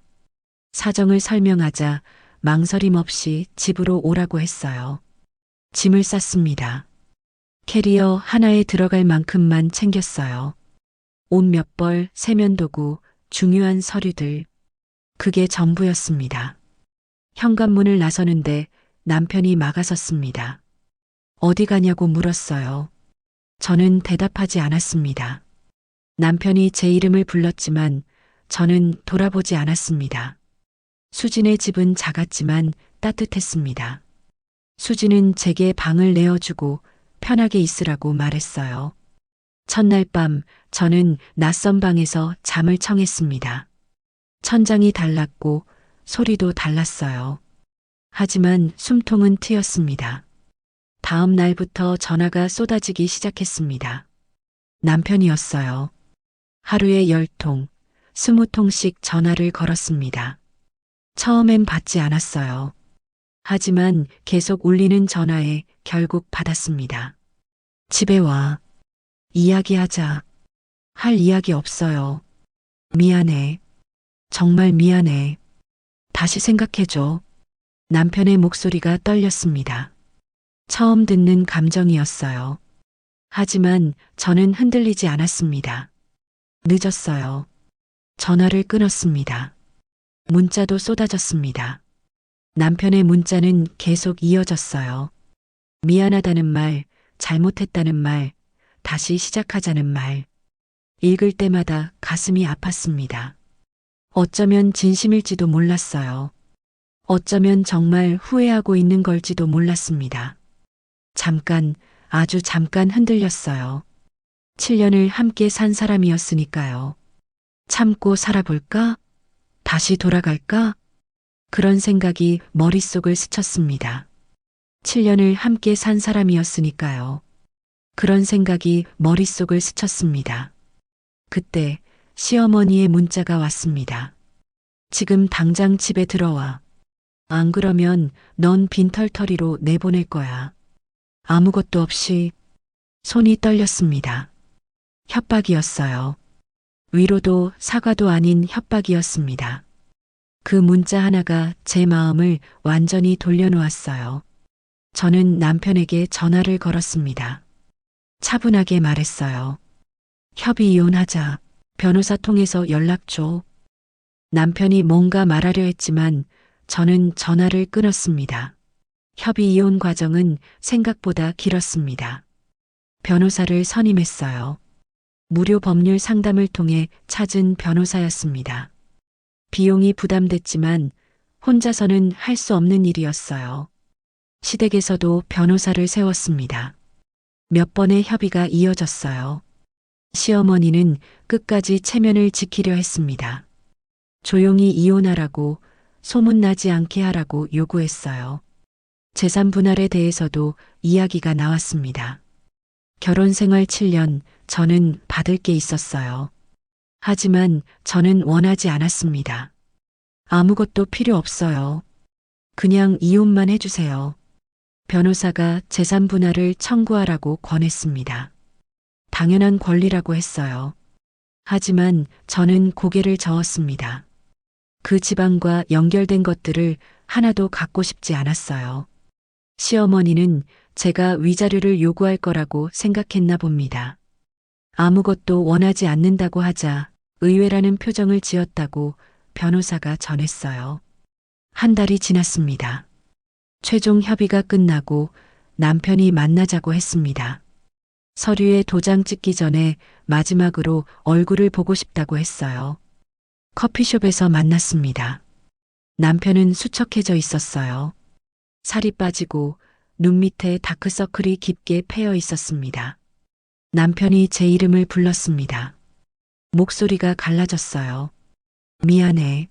사정을 설명하자 망설임 없이 집으로 오라고 했어요. 짐을 쌌습니다. 캐리어 하나에 들어갈 만큼만 챙겼어요. 옷 몇 벌, 세면도구, 중요한 서류들. 그게 전부였습니다. 현관문을 나서는데 남편이 막아섰습니다. 어디 가냐고 물었어요. 저는 대답하지 않았습니다. 남편이 제 이름을 불렀지만 저는 돌아보지 않았습니다. 수진의 집은 작았지만 따뜻했습니다. 수진은 제게 방을 내어주고 편하게 있으라고 말했어요. 첫날 밤 저는 낯선 방에서 잠을 청했습니다. 천장이 달랐고 소리도 달랐어요. 하지만 숨통은 트였습니다. 다음 날부터 전화가 쏟아지기 시작했습니다. 남편이었어요. 하루에 10통, 20통씩 전화를 걸었습니다. 처음엔 받지 않았어요. 하지만 계속 울리는 전화에 결국 받았습니다. 집에 와. 이야기하자. 할 이야기 없어요. 미안해. 정말 미안해. 다시 생각해줘. 남편의 목소리가 떨렸습니다. 처음 듣는 감정이었어요. 하지만 저는 흔들리지 않았습니다. 늦었어요. 전화를 끊었습니다. 문자도 쏟아졌습니다. 남편의 문자는 계속 이어졌어요. 미안하다는 말, 잘못했다는 말, 다시 시작하자는 말. 읽을 때마다 가슴이 아팠습니다. 어쩌면 진심일지도 몰랐어요. 어쩌면 정말 후회하고 있는 걸지도 몰랐습니다. 잠깐 아주 잠깐 흔들렸어요. 7년을 함께 산 사람이었으니까요. 참고 살아볼까? 다시 돌아갈까? 그런 생각이 머릿속을 스쳤습니다. 7년을 함께 산 사람이었으니까요. 그런 생각이 머릿속을 스쳤습니다. 그때 시어머니의 문자가 왔습니다. 지금 당장 집에 들어와. 안 그러면 넌 빈털터리로 내보낼 거야. 아무것도 없이. 손이 떨렸습니다. 협박이었어요. 위로도 사과도 아닌 협박이었습니다. 그 문자 하나가 제 마음을 완전히 돌려놓았어요. 저는 남편에게 전화를 걸었습니다. 차분하게 말했어요. 협의 이혼하자. 변호사 통해서 연락 줘. 남편이 뭔가 말하려 했지만 저는 전화를 끊었습니다. 협의 이혼 과정은 생각보다 길었습니다. 변호사를 선임했어요. 무료 법률 상담을 통해 찾은 변호사였습니다. 비용이 부담됐지만 혼자서는 할 수 없는 일이었어요. 시댁에서도 변호사를 세웠습니다. 몇 번의 협의가 이어졌어요. 시어머니는 끝까지 체면을 지키려 했습니다. 조용히 이혼하라고, 소문나지 않게 하라고 요구했어요. 재산 분할에 대해서도 이야기가 나왔습니다. 결혼 생활 7년, 저는 받을 게 있었어요. 하지만 저는 원하지 않았습니다. 아무것도 필요 없어요. 그냥 이혼만 해주세요. 변호사가 재산 분할을 청구하라고 권했습니다. 당연한 권리라고 했어요. 하지만 저는 고개를 저었습니다. 그 집안과 연결된 것들을 하나도 갖고 싶지 않았어요. 시어머니는 제가 위자료를 요구할 거라고 생각했나 봅니다. 아무것도 원하지 않는다고 하자 의외라는 표정을 지었다고 변호사가 전했어요. 한 달이 지났습니다. 최종 협의가 끝나고 남편이 만나자고 했습니다. 서류에 도장 찍기 전에 마지막으로 얼굴을 보고 싶다고 했어요. 커피숍에서 만났습니다. 남편은 수척해져 있었어요. 살이 빠지고 눈 밑에 다크서클이 깊게 패여 있었습니다. 남편이 제 이름을 불렀습니다. 목소리가 갈라졌어요. 미안해.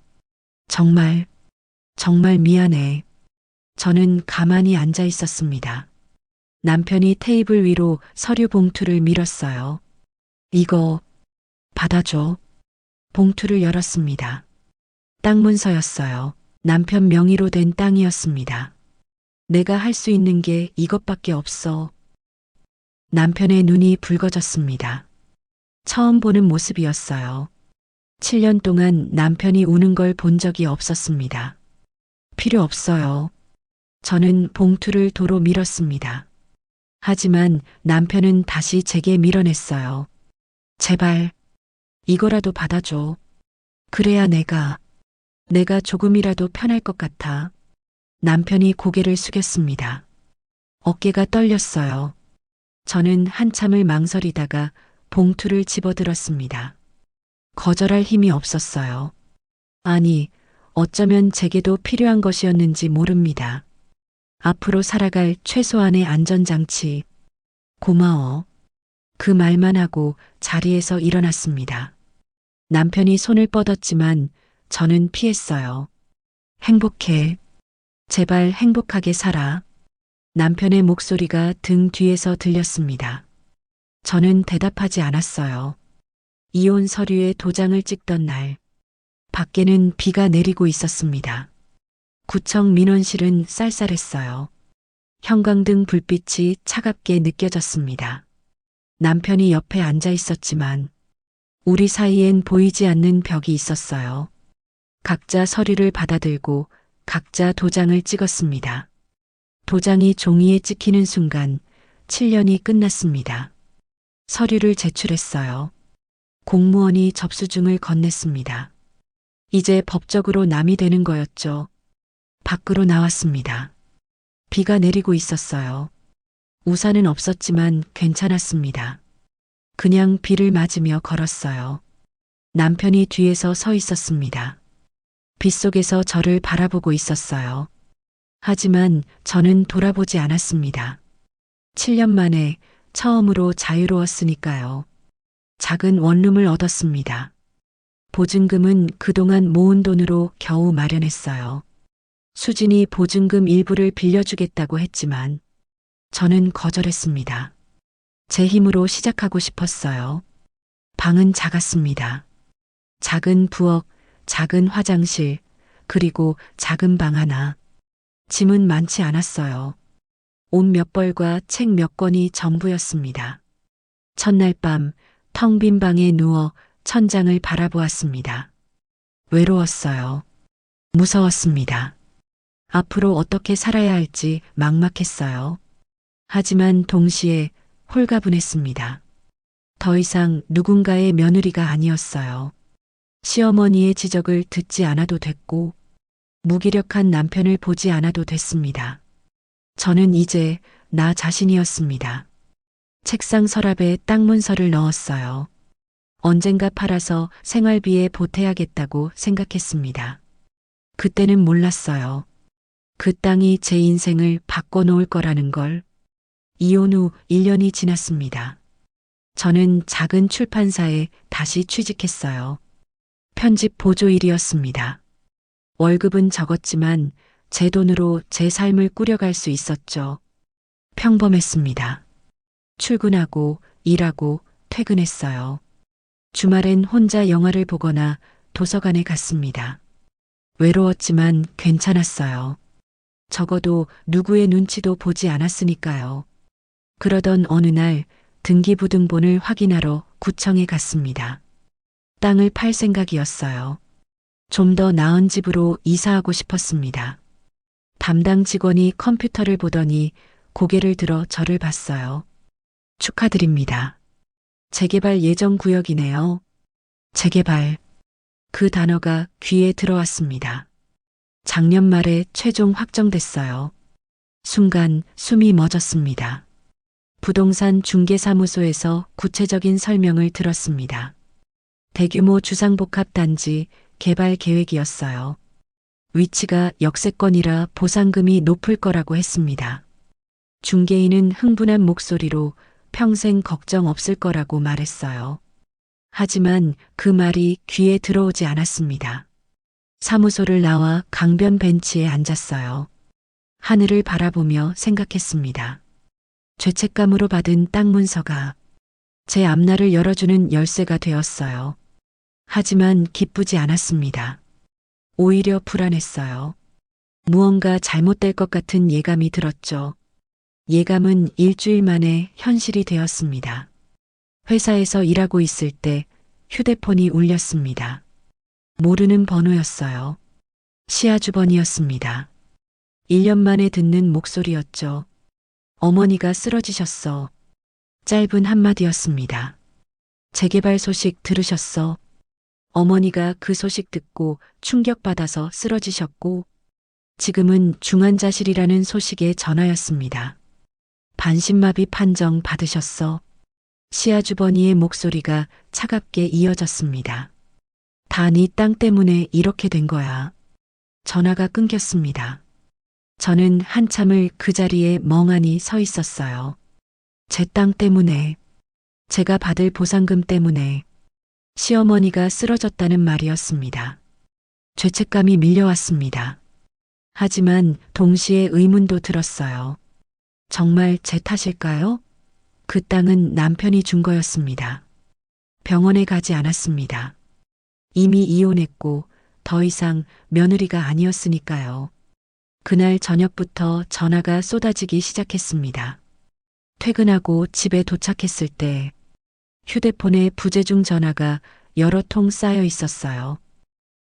정말 미안해. 저는 가만히 앉아 있었습니다. 남편이 테이블 위로 서류 봉투를 밀었어요. 이거 받아줘. 봉투를 열었습니다. 땅 문서였어요. 남편 명의로 된 땅이었습니다. 내가 할 수 있는 게 이것밖에 없어. 남편의 눈이 붉어졌습니다. 처음 보는 모습이었어요. 7년 동안 남편이 우는 걸 본 적이 없었습니다. 필요 없어요. 저는 봉투를 도로 밀었습니다. 하지만 남편은 다시 제게 밀어냈어요. 제발, 이거라도 받아줘. 그래야 내가 조금이라도 편할 것 같아. 남편이 고개를 숙였습니다. 어깨가 떨렸어요. 저는 한참을 망설이다가 봉투를 집어들었습니다. 거절할 힘이 없었어요. 아니, 어쩌면 제게도 필요한 것이었는지 모릅니다. 앞으로 살아갈 최소한의 안전장치. 고마워. 그 말만 하고 자리에서 일어났습니다. 남편이 손을 뻗었지만 저는 피했어요. 행복해. 제발 행복하게 살아. 남편의 목소리가 등 뒤에서 들렸습니다. 저는 대답하지 않았어요. 이혼 서류에 도장을 찍던 날, 밖에는 비가 내리고 있었습니다. 구청 민원실은 쌀쌀했어요. 형광등 불빛이 차갑게 느껴졌습니다. 남편이 옆에 앉아 있었지만 우리 사이엔 보이지 않는 벽이 있었어요. 각자 서류를 받아들고 각자 도장을 찍었습니다. 도장이 종이에 찍히는 순간 7년이 끝났습니다. 서류를 제출했어요. 공무원이 접수증을 건넸습니다. 이제 법적으로 남이 되는 거였죠. 밖으로 나왔습니다. 비가 내리고 있었어요. 우산은 없었지만 괜찮았습니다. 그냥 비를 맞으며 걸었어요. 남편이 뒤에서 서 있었습니다. 빗속에서 저를 바라보고 있었어요. 하지만 저는 돌아보지 않았습니다. 7년 만에 처음으로 자유로웠으니까요. 작은 원룸을 얻었습니다. 보증금은 그동안 모은 돈으로 겨우 마련했어요. 수진이 보증금 일부를 빌려주겠다고 했지만 저는 거절했습니다. 제 힘으로 시작하고 싶었어요. 방은 작았습니다. 작은 부엌, 작은 화장실, 그리고 작은 방 하나. 짐은 많지 않았어요. 옷 몇 벌과 책 몇 권이 전부였습니다. 첫날 밤 텅 빈 방에 누워 천장을 바라보았습니다. 외로웠어요. 무서웠습니다. 앞으로 어떻게 살아야 할지 막막했어요. 하지만 동시에 홀가분했습니다. 더 이상 누군가의 며느리가 아니었어요. 시어머니의 지적을 듣지 않아도 됐고, 무기력한 남편을 보지 않아도 됐습니다. 저는 이제 나 자신이었습니다. 책상 서랍에 땅 문서를 넣었어요. 언젠가 팔아서 생활비에 보태야겠다고 생각했습니다. 그때는 몰랐어요. 그 땅이 제 인생을 바꿔놓을 거라는 걸. 이혼 후 1년이 지났습니다. 저는 작은 출판사에 다시 취직했어요. 편집 보조일이었습니다. 월급은 적었지만 제 돈으로 제 삶을 꾸려갈 수 있었죠. 평범했습니다. 출근하고 일하고 퇴근했어요. 주말엔 혼자 영화를 보거나 도서관에 갔습니다. 외로웠지만 괜찮았어요. 적어도 누구의 눈치도 보지 않았으니까요. 그러던 어느 날 등기부등본을 확인하러 구청에 갔습니다. 땅을 팔 생각이었어요. 좀 더 나은 집으로 이사하고 싶었습니다. 담당 직원이 컴퓨터를 보더니 고개를 들어 저를 봤어요. 축하드립니다. 재개발 예정 구역이네요. 재개발. 그 단어가 귀에 들어왔습니다. 작년 말에 최종 확정됐어요. 순간 숨이 멎었습니다. 부동산 중개사무소에서 구체적인 설명을 들었습니다. 대규모 주상복합단지 개발 계획이었어요. 위치가 역세권이라 보상금이 높을 거라고 했습니다. 중개인은 흥분한 목소리로 평생 걱정 없을 거라고 말했어요. 하지만 그 말이 귀에 들어오지 않았습니다. 사무소를 나와 강변 벤치에 앉았어요. 하늘을 바라보며 생각했습니다. 죄책감으로 받은 땅 문서가 제 앞날을 열어주는 열쇠가 되었어요. 하지만 기쁘지 않았습니다. 오히려 불안했어요. 무언가 잘못될 것 같은 예감이 들었죠. 예감은 일주일 만에 현실이 되었습니다. 회사에서 일하고 있을 때 휴대폰이 울렸습니다. 모르는 번호였어요. 시아주번이었습니다. 1년 만에 듣는 목소리였죠. 어머니가 쓰러지셨어. 짧은 한마디였습니다. 재개발 소식 들으셨어? 어머니가 그 소식 듣고 충격받아서 쓰러지셨고, 지금은 중환자실이라는 소식의 전화였습니다. 반신마비 판정 받으셨어? 시아주버니의 목소리가 차갑게 이어졌습니다. 다 네 땅 때문에 이렇게 된 거야. 전화가 끊겼습니다. 저는 한참을 그 자리에 멍하니 서 있었어요. 제 땅 때문에, 제가 받을 보상금 때문에, 시어머니가 쓰러졌다는 말이었습니다. 죄책감이 밀려왔습니다. 하지만 동시에 의문도 들었어요. 정말 제 탓일까요? 그 땅은 남편이 준 거였습니다. 병원에 가지 않았습니다. 이미 이혼했고 더 이상 며느리가 아니었으니까요. 그날 저녁부터 전화가 쏟아지기 시작했습니다. 퇴근하고 집에 도착했을 때 휴대폰에 부재중 전화가 여러 통 쌓여 있었어요.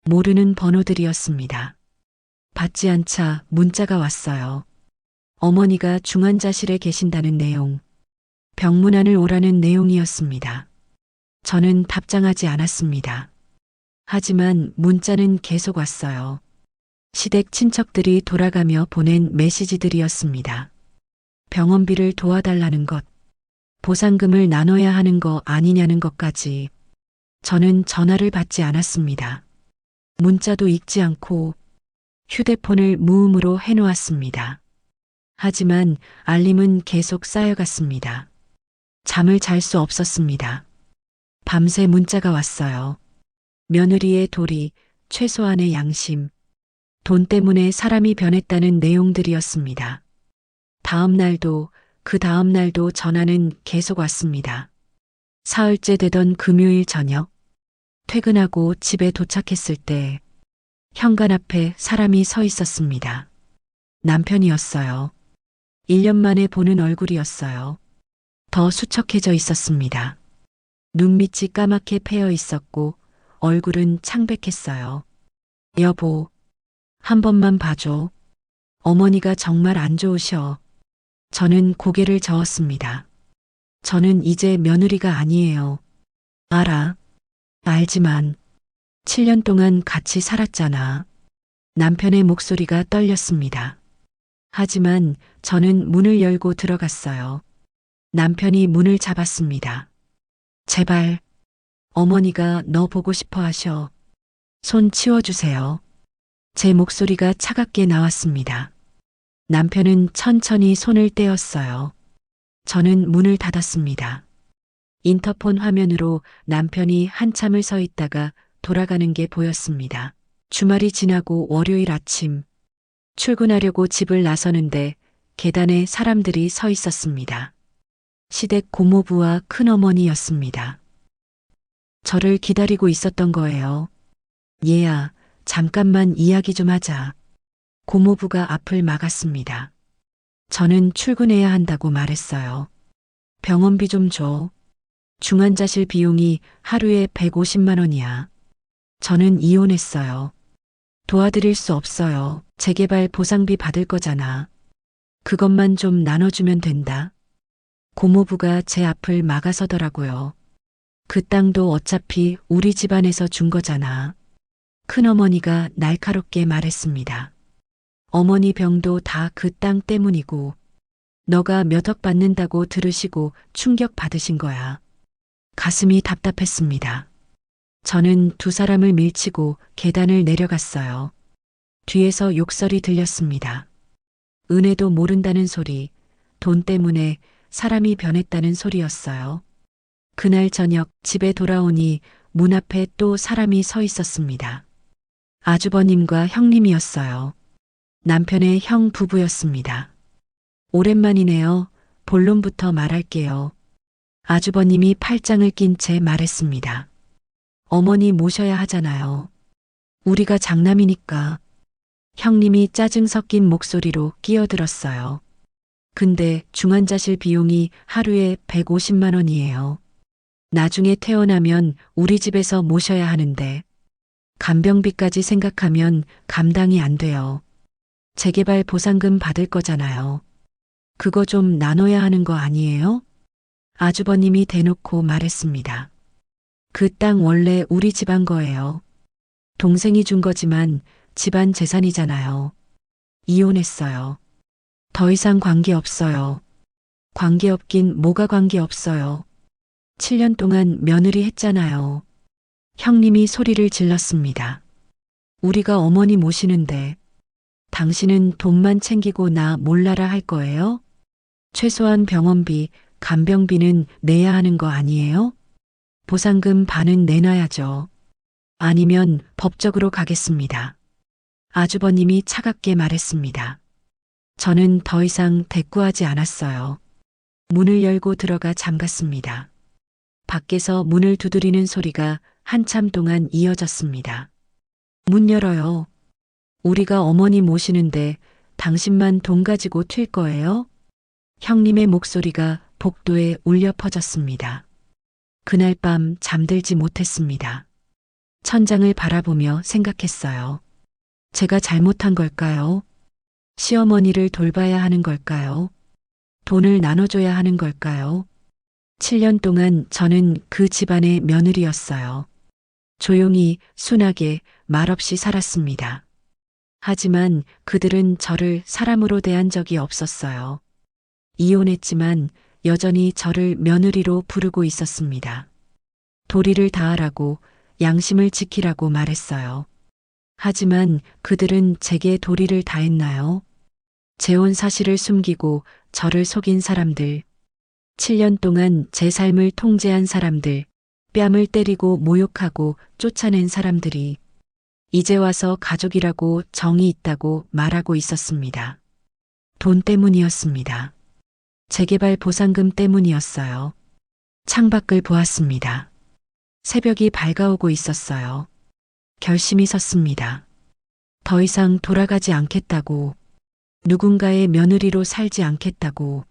모르는 번호들이었습니다. 받지 않자 문자가 왔어요. 어머니가 중환자실에 계신다는 내용, 병문안을 오라는 내용이었습니다. 저는 답장하지 않았습니다. 하지만 문자는 계속 왔어요. 시댁 친척들이 돌아가며 보낸 메시지들이었습니다. 병원비를 도와달라는 것, 보상금을 나눠야 하는 거 아니냐는 것까지. 저는 전화를 받지 않았습니다. 문자도 읽지 않고 휴대폰을 무음으로 해놓았습니다. 하지만 알림은 계속 쌓여갔습니다. 잠을 잘 수 없었습니다. 밤새 문자가 왔어요. 며느리의 도리, 최소한의 양심, 돈 때문에 사람이 변했다는 내용들이었습니다. 다음 날도 그 다음 날도 전화는 계속 왔습니다. 사흘째 되던 금요일 저녁, 퇴근하고 집에 도착했을 때 현관 앞에 사람이 서 있었습니다. 남편이었어요. 1년 만에 보는 얼굴이었어요. 더 수척해져 있었습니다. 눈밑이 까맣게 패여 있었고 얼굴은 창백했어요. 여보, 한 번만 봐줘. 어머니가 정말 안 좋으셔. 저는 고개를 저었습니다. 저는 이제 며느리가 아니에요. 알아. 알지만 7년 동안 같이 살았잖아. 남편의 목소리가 떨렸습니다. 하지만 저는 문을 열고 들어갔어요. 남편이 문을 잡았습니다. 제발, 어머니가 너 보고 싶어 하셔. 손 치워주세요. 제 목소리가 차갑게 나왔습니다. 남편은 천천히 손을 떼었어요. 저는 문을 닫았습니다. 인터폰 화면으로 남편이 한참을 서 있다가 돌아가는 게 보였습니다. 주말이 지나고 월요일 아침, 출근하려고 집을 나서는데 계단에 사람들이 서 있었습니다. 시댁 고모부와 큰어머니였습니다. 저를 기다리고 있었던 거예요. 얘야, 잠깐만 이야기 좀 하자. 고모부가 앞을 막았습니다. 저는 출근해야 한다고 말했어요. 병원비 좀 줘. 중환자실 비용이 하루에 150만 원이야. 저는 이혼했어요. 도와드릴 수 없어요. 재개발 보상비 받을 거잖아. 그것만 좀 나눠주면 된다. 고모부가 제 앞을 막아서더라고요. 그 땅도 어차피 우리 집안에서 준 거잖아. 큰어머니가 날카롭게 말했습니다. 어머니 병도 다 그 땅 때문이고 너가 몇 억 받는다고 들으시고 충격 받으신 거야. 가슴이 답답했습니다. 저는 두 사람을 밀치고 계단을 내려갔어요. 뒤에서 욕설이 들렸습니다. 은혜도 모른다는 소리, 돈 때문에 사람이 변했다는 소리였어요. 그날 저녁 집에 돌아오니 문 앞에 또 사람이 서 있었습니다. 아주버님과 형님이었어요. 남편의 형 부부였습니다. 오랜만이네요. 본론부터 말할게요. 아주버님이 팔짱을 낀 채 말했습니다. 어머니 모셔야 하잖아요. 우리가 장남이니까. 형님이 짜증 섞인 목소리로 끼어들었어요. 근데 중환자실 비용이 하루에 150만 원이에요. 나중에 태어나면 우리 집에서 모셔야 하는데 간병비까지 생각하면 감당이 안 돼요. 재개발 보상금 받을 거잖아요. 그거 좀 나눠야 하는 거 아니에요? 아주버님이 대놓고 말했습니다. 그 땅 원래 우리 집안 거예요. 동생이 준 거지만 집안 재산이잖아요. 이혼했어요. 더 이상 관계 없어요. 관계 없긴 뭐가 관계 없어요. 7년 동안 며느리 했잖아요. 형님이 소리를 질렀습니다. 우리가 어머니 모시는데 당신은 돈만 챙기고 나 몰라라 할 거예요? 최소한 병원비, 간병비는 내야 하는 거 아니에요? 보상금 반은 내놔야죠. 아니면 법적으로 가겠습니다. 아주버님이 차갑게 말했습니다. 저는 더 이상 대꾸하지 않았어요. 문을 열고 들어가 잠갔습니다. 밖에서 문을 두드리는 소리가 한참 동안 이어졌습니다. 문 열어요. 우리가 어머니 모시는데 당신만 돈 가지고 튈 거예요? 형님의 목소리가 복도에 울려 퍼졌습니다. 그날 밤 잠들지 못했습니다. 천장을 바라보며 생각했어요. 제가 잘못한 걸까요? 시어머니를 돌봐야 하는 걸까요? 돈을 나눠줘야 하는 걸까요? 7년 동안 저는 그 집안의 며느리였어요. 조용히, 순하게, 말없이 살았습니다. 하지만 그들은 저를 사람으로 대한 적이 없었어요. 이혼했지만 여전히 저를 며느리로 부르고 있었습니다. 도리를 다하라고, 양심을 지키라고 말했어요. 하지만 그들은 제게 도리를 다했나요? 재혼 사실을 숨기고 저를 속인 사람들, 7년 동안 제 삶을 통제한 사람들, 뺨을 때리고 모욕하고 쫓아낸 사람들이 이제 와서 가족이라고 정이 있다고 말하고 있었습니다. 돈 때문이었습니다. 재개발 보상금 때문이었어요. 창밖을 보았습니다. 새벽이 밝아오고 있었어요. 결심이 섰습니다. 더 이상 돌아가지 않겠다고, 누군가의 며느리로 살지 않겠다고,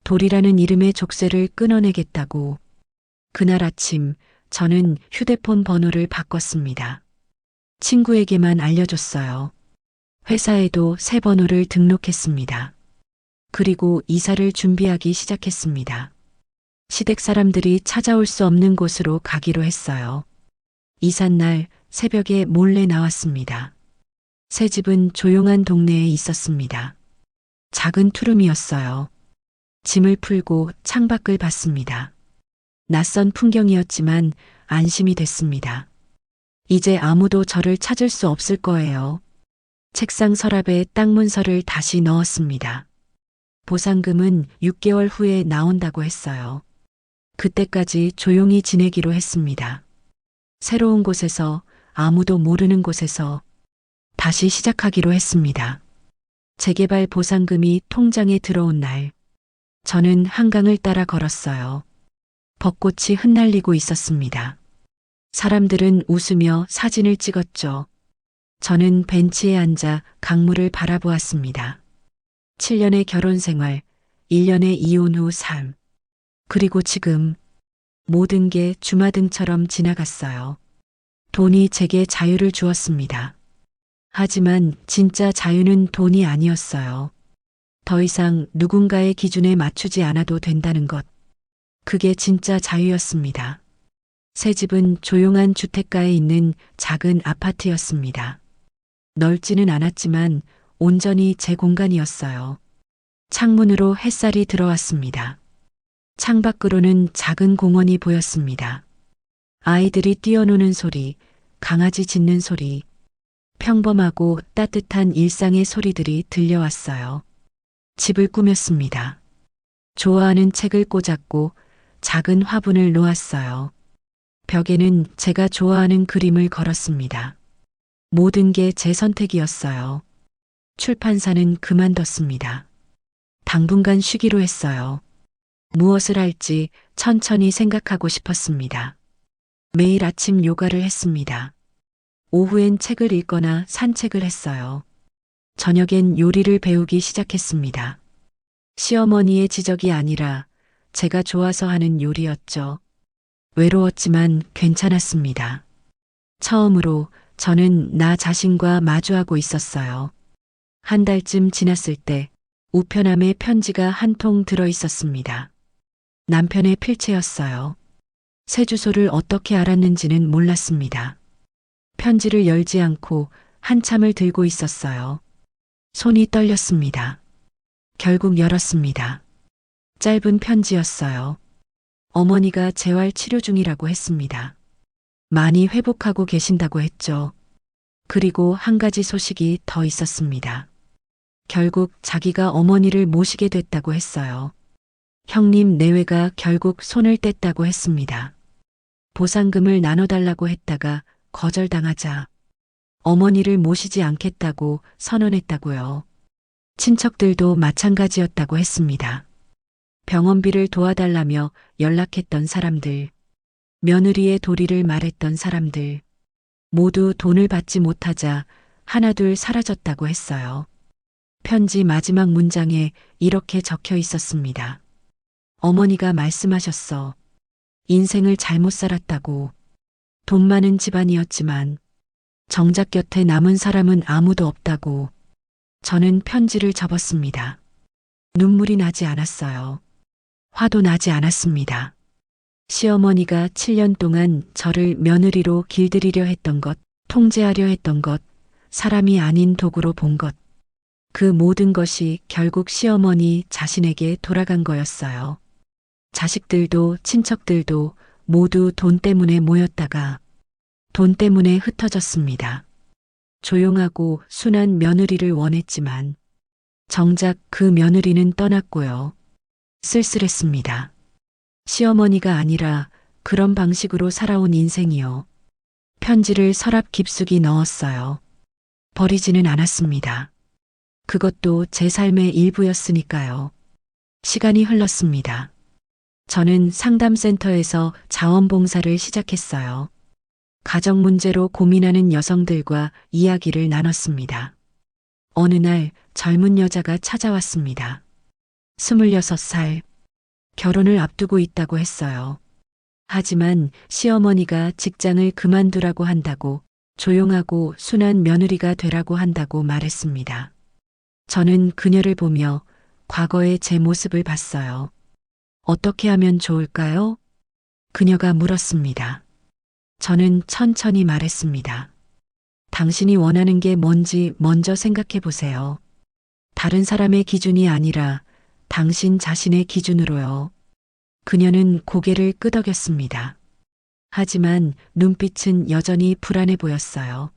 돌이라는 이름의 족쇄를 끊어내겠다고. 그날 아침 저는 휴대폰 번호를 바꿨습니다. 친구에게만 알려줬어요. 회사에도 새 번호를 등록했습니다. 그리고 이사를 준비하기 시작했습니다. 시댁 사람들이 찾아올 수 없는 곳으로 가기로 했어요. 이삿날 새벽에 몰래 나왔습니다. 새 집은 조용한 동네에 있었습니다. 작은 투룸이었어요. 짐을 풀고 창밖을 봤습니다. 낯선 풍경이었지만 안심이 됐습니다. 이제 아무도 저를 찾을 수 없을 거예요. 책상 서랍에 땅 문서를 다시 넣었습니다. 보상금은 6개월 후에 나온다고 했어요. 그때까지 조용히 지내기로 했습니다. 새로운 곳에서, 아무도 모르는 곳에서 다시 시작하기로 했습니다. 재개발 보상금이 통장에 들어온 날, 저는 한강을 따라 걸었어요. 벚꽃이 흩날리고 있었습니다. 사람들은 웃으며 사진을 찍었죠. 저는 벤치에 앉아 강물을 바라보았습니다. 7년의 결혼 생활, 1년의 이혼 후 삶, 그리고 지금 모든 게 주마등처럼 지나갔어요. 돈이 제게 자유를 주었습니다. 하지만 진짜 자유는 돈이 아니었어요. 더 이상 누군가의 기준에 맞추지 않아도 된다는 것. 그게 진짜 자유였습니다. 새 집은 조용한 주택가에 있는 작은 아파트였습니다. 넓지는 않았지만 온전히 제 공간이었어요. 창문으로 햇살이 들어왔습니다. 창밖으로는 작은 공원이 보였습니다. 아이들이 뛰어노는 소리, 강아지 짖는 소리, 평범하고 따뜻한 일상의 소리들이 들려왔어요. 집을 꾸몄습니다. 좋아하는 책을 꽂았고 작은 화분을 놓았어요. 벽에는 제가 좋아하는 그림을 걸었습니다. 모든 게 제 선택이었어요. 출판사는 그만뒀습니다. 당분간 쉬기로 했어요. 무엇을 할지 천천히 생각하고 싶었습니다. 매일 아침 요가를 했습니다. 오후엔 책을 읽거나 산책을 했어요. 저녁엔 요리를 배우기 시작했습니다. 시어머니의 지적이 아니라 제가 좋아서 하는 요리였죠. 외로웠지만 괜찮았습니다. 처음으로 저는 나 자신과 마주하고 있었어요. 한 달쯤 지났을 때 우편함에 편지가 한 통 들어 있었습니다. 남편의 필체였어요. 새 주소를 어떻게 알았는지는 몰랐습니다. 편지를 열지 않고 한참을 들고 있었어요. 손이 떨렸습니다. 결국 열었습니다. 짧은 편지였어요. 어머니가 재활 치료 중이라고 했습니다. 많이 회복하고 계신다고 했죠. 그리고 한 가지 소식이 더 있었습니다. 결국 자기가 어머니를 모시게 됐다고 했어요. 형님 내외가 결국 손을 뗐다고 했습니다. 보상금을 나눠달라고 했다가 거절당하자 어머니를 모시지 않겠다고 선언했다고요. 친척들도 마찬가지였다고 했습니다. 병원비를 도와달라며 연락했던 사람들, 며느리의 도리를 말했던 사람들, 모두 돈을 받지 못하자 하나둘 사라졌다고 했어요. 편지 마지막 문장에 이렇게 적혀 있었습니다. 어머니가 말씀하셨어. 인생을 잘못 살았다고. 돈 많은 집안이었지만 정작 곁에 남은 사람은 아무도 없다고. 저는 편지를 접었습니다. 눈물이 나지 않았어요. 화도 나지 않았습니다. 시어머니가 7년 동안 저를 며느리로 길들이려 했던 것, 통제하려 했던 것, 사람이 아닌 도구로 본 것. 그 모든 것이 결국 시어머니 자신에게 돌아간 거였어요. 자식들도 친척들도 모두 돈 때문에 모였다가 돈 때문에 흩어졌습니다. 조용하고 순한 며느리를 원했지만 정작 그 며느리는 떠났고요. 쓸쓸했습니다. 시어머니가 아니라 그런 방식으로 살아온 인생이요. 편지를 서랍 깊숙이 넣었어요. 버리지는 않았습니다. 그것도 제 삶의 일부였으니까요. 시간이 흘렀습니다. 저는 상담센터에서 자원봉사를 시작했어요. 가정 문제로 고민하는 여성들과 이야기를 나눴습니다. 어느 날 젊은 여자가 찾아왔습니다. 26살. 결혼을 앞두고 있다고 했어요. 하지만 시어머니가 직장을 그만두라고 한다고, 조용하고 순한 며느리가 되라고 한다고 말했습니다. 저는 그녀를 보며 과거의 제 모습을 봤어요. 어떻게 하면 좋을까요? 그녀가 물었습니다. 저는 천천히 말했습니다. 당신이 원하는 게 뭔지 먼저 생각해 보세요. 다른 사람의 기준이 아니라 당신 자신의 기준으로요. 그녀는 고개를 끄덕였습니다. 하지만 눈빛은 여전히 불안해 보였어요.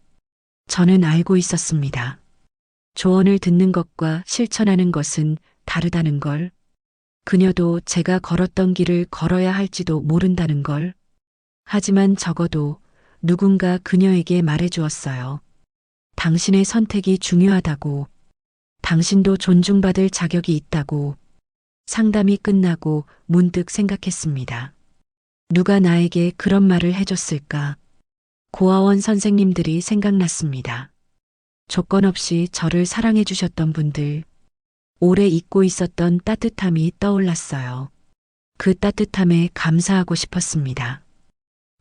저는 알고 있었습니다. 조언을 듣는 것과 실천하는 것은 다르다는 걸. 그녀도 제가 걸었던 길을 걸어야 할지도 모른다는 걸. 하지만 적어도 누군가 그녀에게 말해 주었어요. 당신의 선택이 중요하다고. 당신도 존중받을 자격이 있다고. 상담이 끝나고 문득 생각했습니다. 누가 나에게 그런 말을 해줬을까? 고아원 선생님들이 생각났습니다. 조건 없이 저를 사랑해 주셨던 분들. 오래 잊고 있었던 따뜻함이 떠올랐어요. 그 따뜻함에 감사하고 싶었습니다.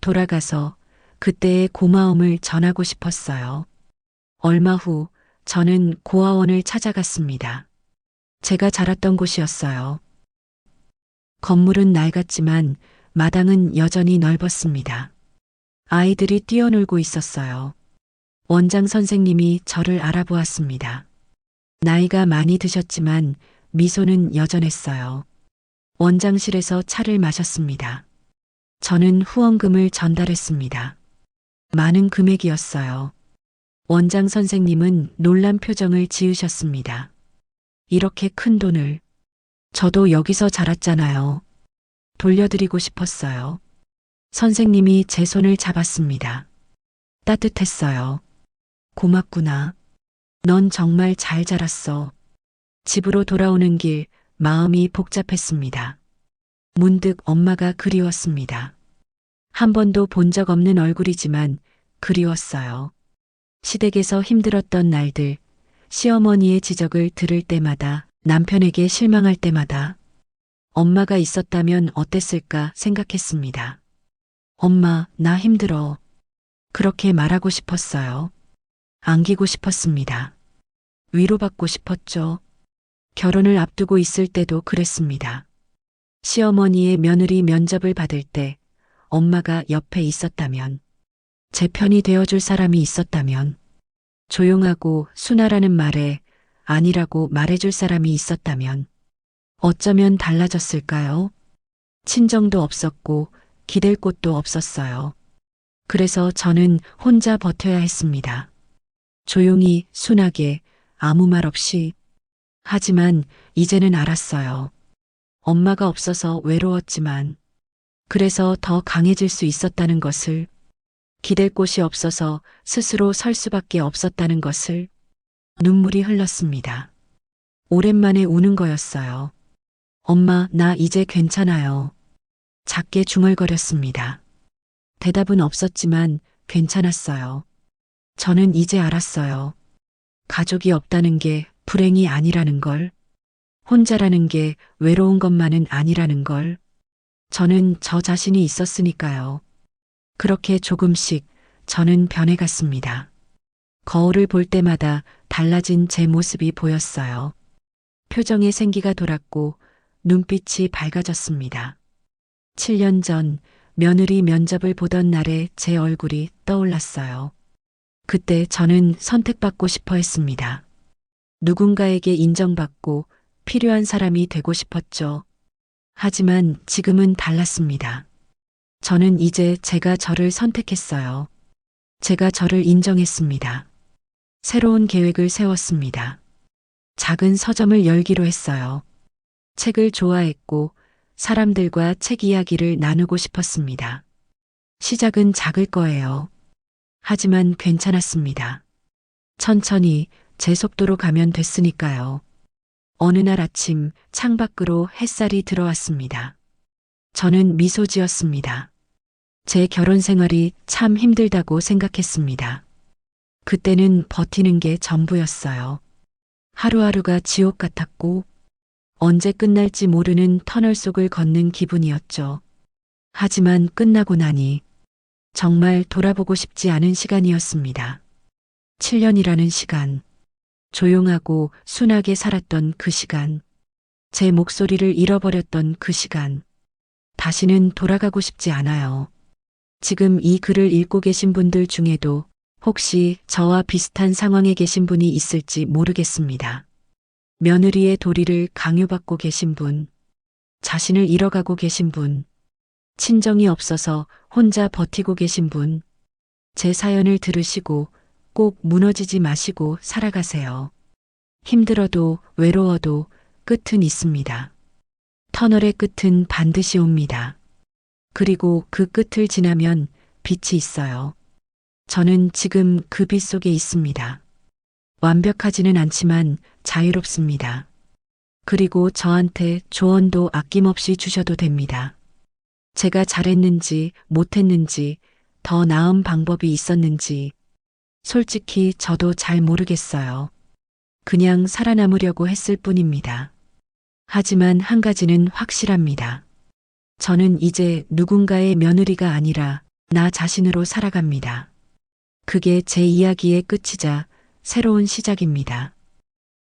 돌아가서 그때의 고마움을 전하고 싶었어요. 얼마 후 저는 고아원을 찾아갔습니다. 제가 자랐던 곳이었어요. 건물은 낡았지만 마당은 여전히 넓었습니다. 아이들이 뛰어놀고 있었어요. 원장 선생님이 저를 알아보았습니다. 나이가 많이 드셨지만 미소는 여전했어요. 원장실에서 차를 마셨습니다. 저는 후원금을 전달했습니다. 많은 금액이었어요. 원장 선생님은 놀란 표정을 지으셨습니다. 이렇게 큰 돈을. 저도 여기서 자랐잖아요. 돌려드리고 싶었어요. 선생님이 제 손을 잡았습니다. 따뜻했어요. 고맙구나. 넌 정말 잘 자랐어. 집으로 돌아오는 길 마음이 복잡했습니다. 문득 엄마가 그리웠습니다. 한 번도 본 적 없는 얼굴이지만 그리웠어요. 시댁에서 힘들었던 날들, 시어머니의 지적을 들을 때마다, 남편에게 실망할 때마다 엄마가 있었다면 어땠을까 생각했습니다. 엄마, 나 힘들어. 그렇게 말하고 싶었어요. 안기고 싶었습니다. 위로받고 싶었죠. 결혼을 앞두고 있을 때도 그랬습니다. 시어머니의 며느리 면접을 받을 때 엄마가 옆에 있었다면, 제 편이 되어줄 사람이 있었다면, 조용하고 순하라는 말에 아니라고 말해줄 사람이 있었다면, 어쩌면 달라졌을까요? 친정도 없었고 기댈 곳도 없었어요. 그래서 저는 혼자 버텨야 했습니다. 조용히, 순하게, 아무 말 없이. 하지만 이제는 알았어요. 엄마가 없어서 외로웠지만, 그래서 더 강해질 수 있었다는 것을, 기댈 곳이 없어서 스스로 설 수밖에 없었다는 것을. 눈물이 흘렀습니다. 오랜만에 우는 거였어요. 엄마, 나 이제 괜찮아요. 작게 중얼거렸습니다. 대답은 없었지만 괜찮았어요. 저는 이제 알았어요. 가족이 없다는 게 불행이 아니라는 걸. 혼자라는 게 외로운 것만은 아니라는 걸. 저는 저 자신이 있었으니까요. 그렇게 조금씩 저는 변해갔습니다. 거울을 볼 때마다 달라진 제 모습이 보였어요. 표정에 생기가 돌았고 눈빛이 밝아졌습니다. 7년 전 며느리 면접을 보던 날의 제 얼굴이 떠올랐어요. 그때 저는 선택받고 싶어 했습니다. 누군가에게 인정받고 필요한 사람이 되고 싶었죠. 하지만 지금은 달랐습니다. 저는 이제 제가 저를 선택했어요. 제가 저를 인정했습니다. 새로운 계획을 세웠습니다. 작은 서점을 열기로 했어요. 책을 좋아했고 사람들과 책 이야기를 나누고 싶었습니다. 시작은 작을 거예요. 하지만 괜찮았습니다. 천천히 제 속도로 가면 됐으니까요. 어느 날 아침 창밖으로 햇살이 들어왔습니다. 저는 미소 지었습니다. 제 결혼 생활이 참 힘들다고 생각했습니다. 그때는 버티는 게 전부였어요. 하루하루가 지옥 같았고 언제 끝날지 모르는 터널 속을 걷는 기분이었죠. 하지만 끝나고 나니 정말 돌아보고 싶지 않은 시간이었습니다. 7년이라는 시간, 조용하고 순하게 살았던 그 시간, 제 목소리를 잃어버렸던 그 시간, 다시는 돌아가고 싶지 않아요. 지금 이 글을 읽고 계신 분들 중에도 혹시 저와 비슷한 상황에 계신 분이 있을지 모르겠습니다. 며느리의 도리를 강요받고 계신 분, 자신을 잃어가고 계신 분, 친정이 없어서 혼자 버티고 계신 분, 제 사연을 들으시고 꼭 무너지지 마시고 살아가세요. 힘들어도 외로워도 끝은 있습니다. 터널의 끝은 반드시 옵니다. 그리고 그 끝을 지나면 빛이 있어요. 저는 지금 그 빛 속에 있습니다. 완벽하지는 않지만 자유롭습니다. 그리고 저한테 조언도 아낌없이 주셔도 됩니다. 제가 잘했는지 못했는지 더 나은 방법이 있었는지 솔직히 저도 잘 모르겠어요. 그냥 살아남으려고 했을 뿐입니다. 하지만 한 가지는 확실합니다. 저는 이제 누군가의 며느리가 아니라 나 자신으로 살아갑니다. 그게 제 이야기의 끝이자 새로운 시작입니다.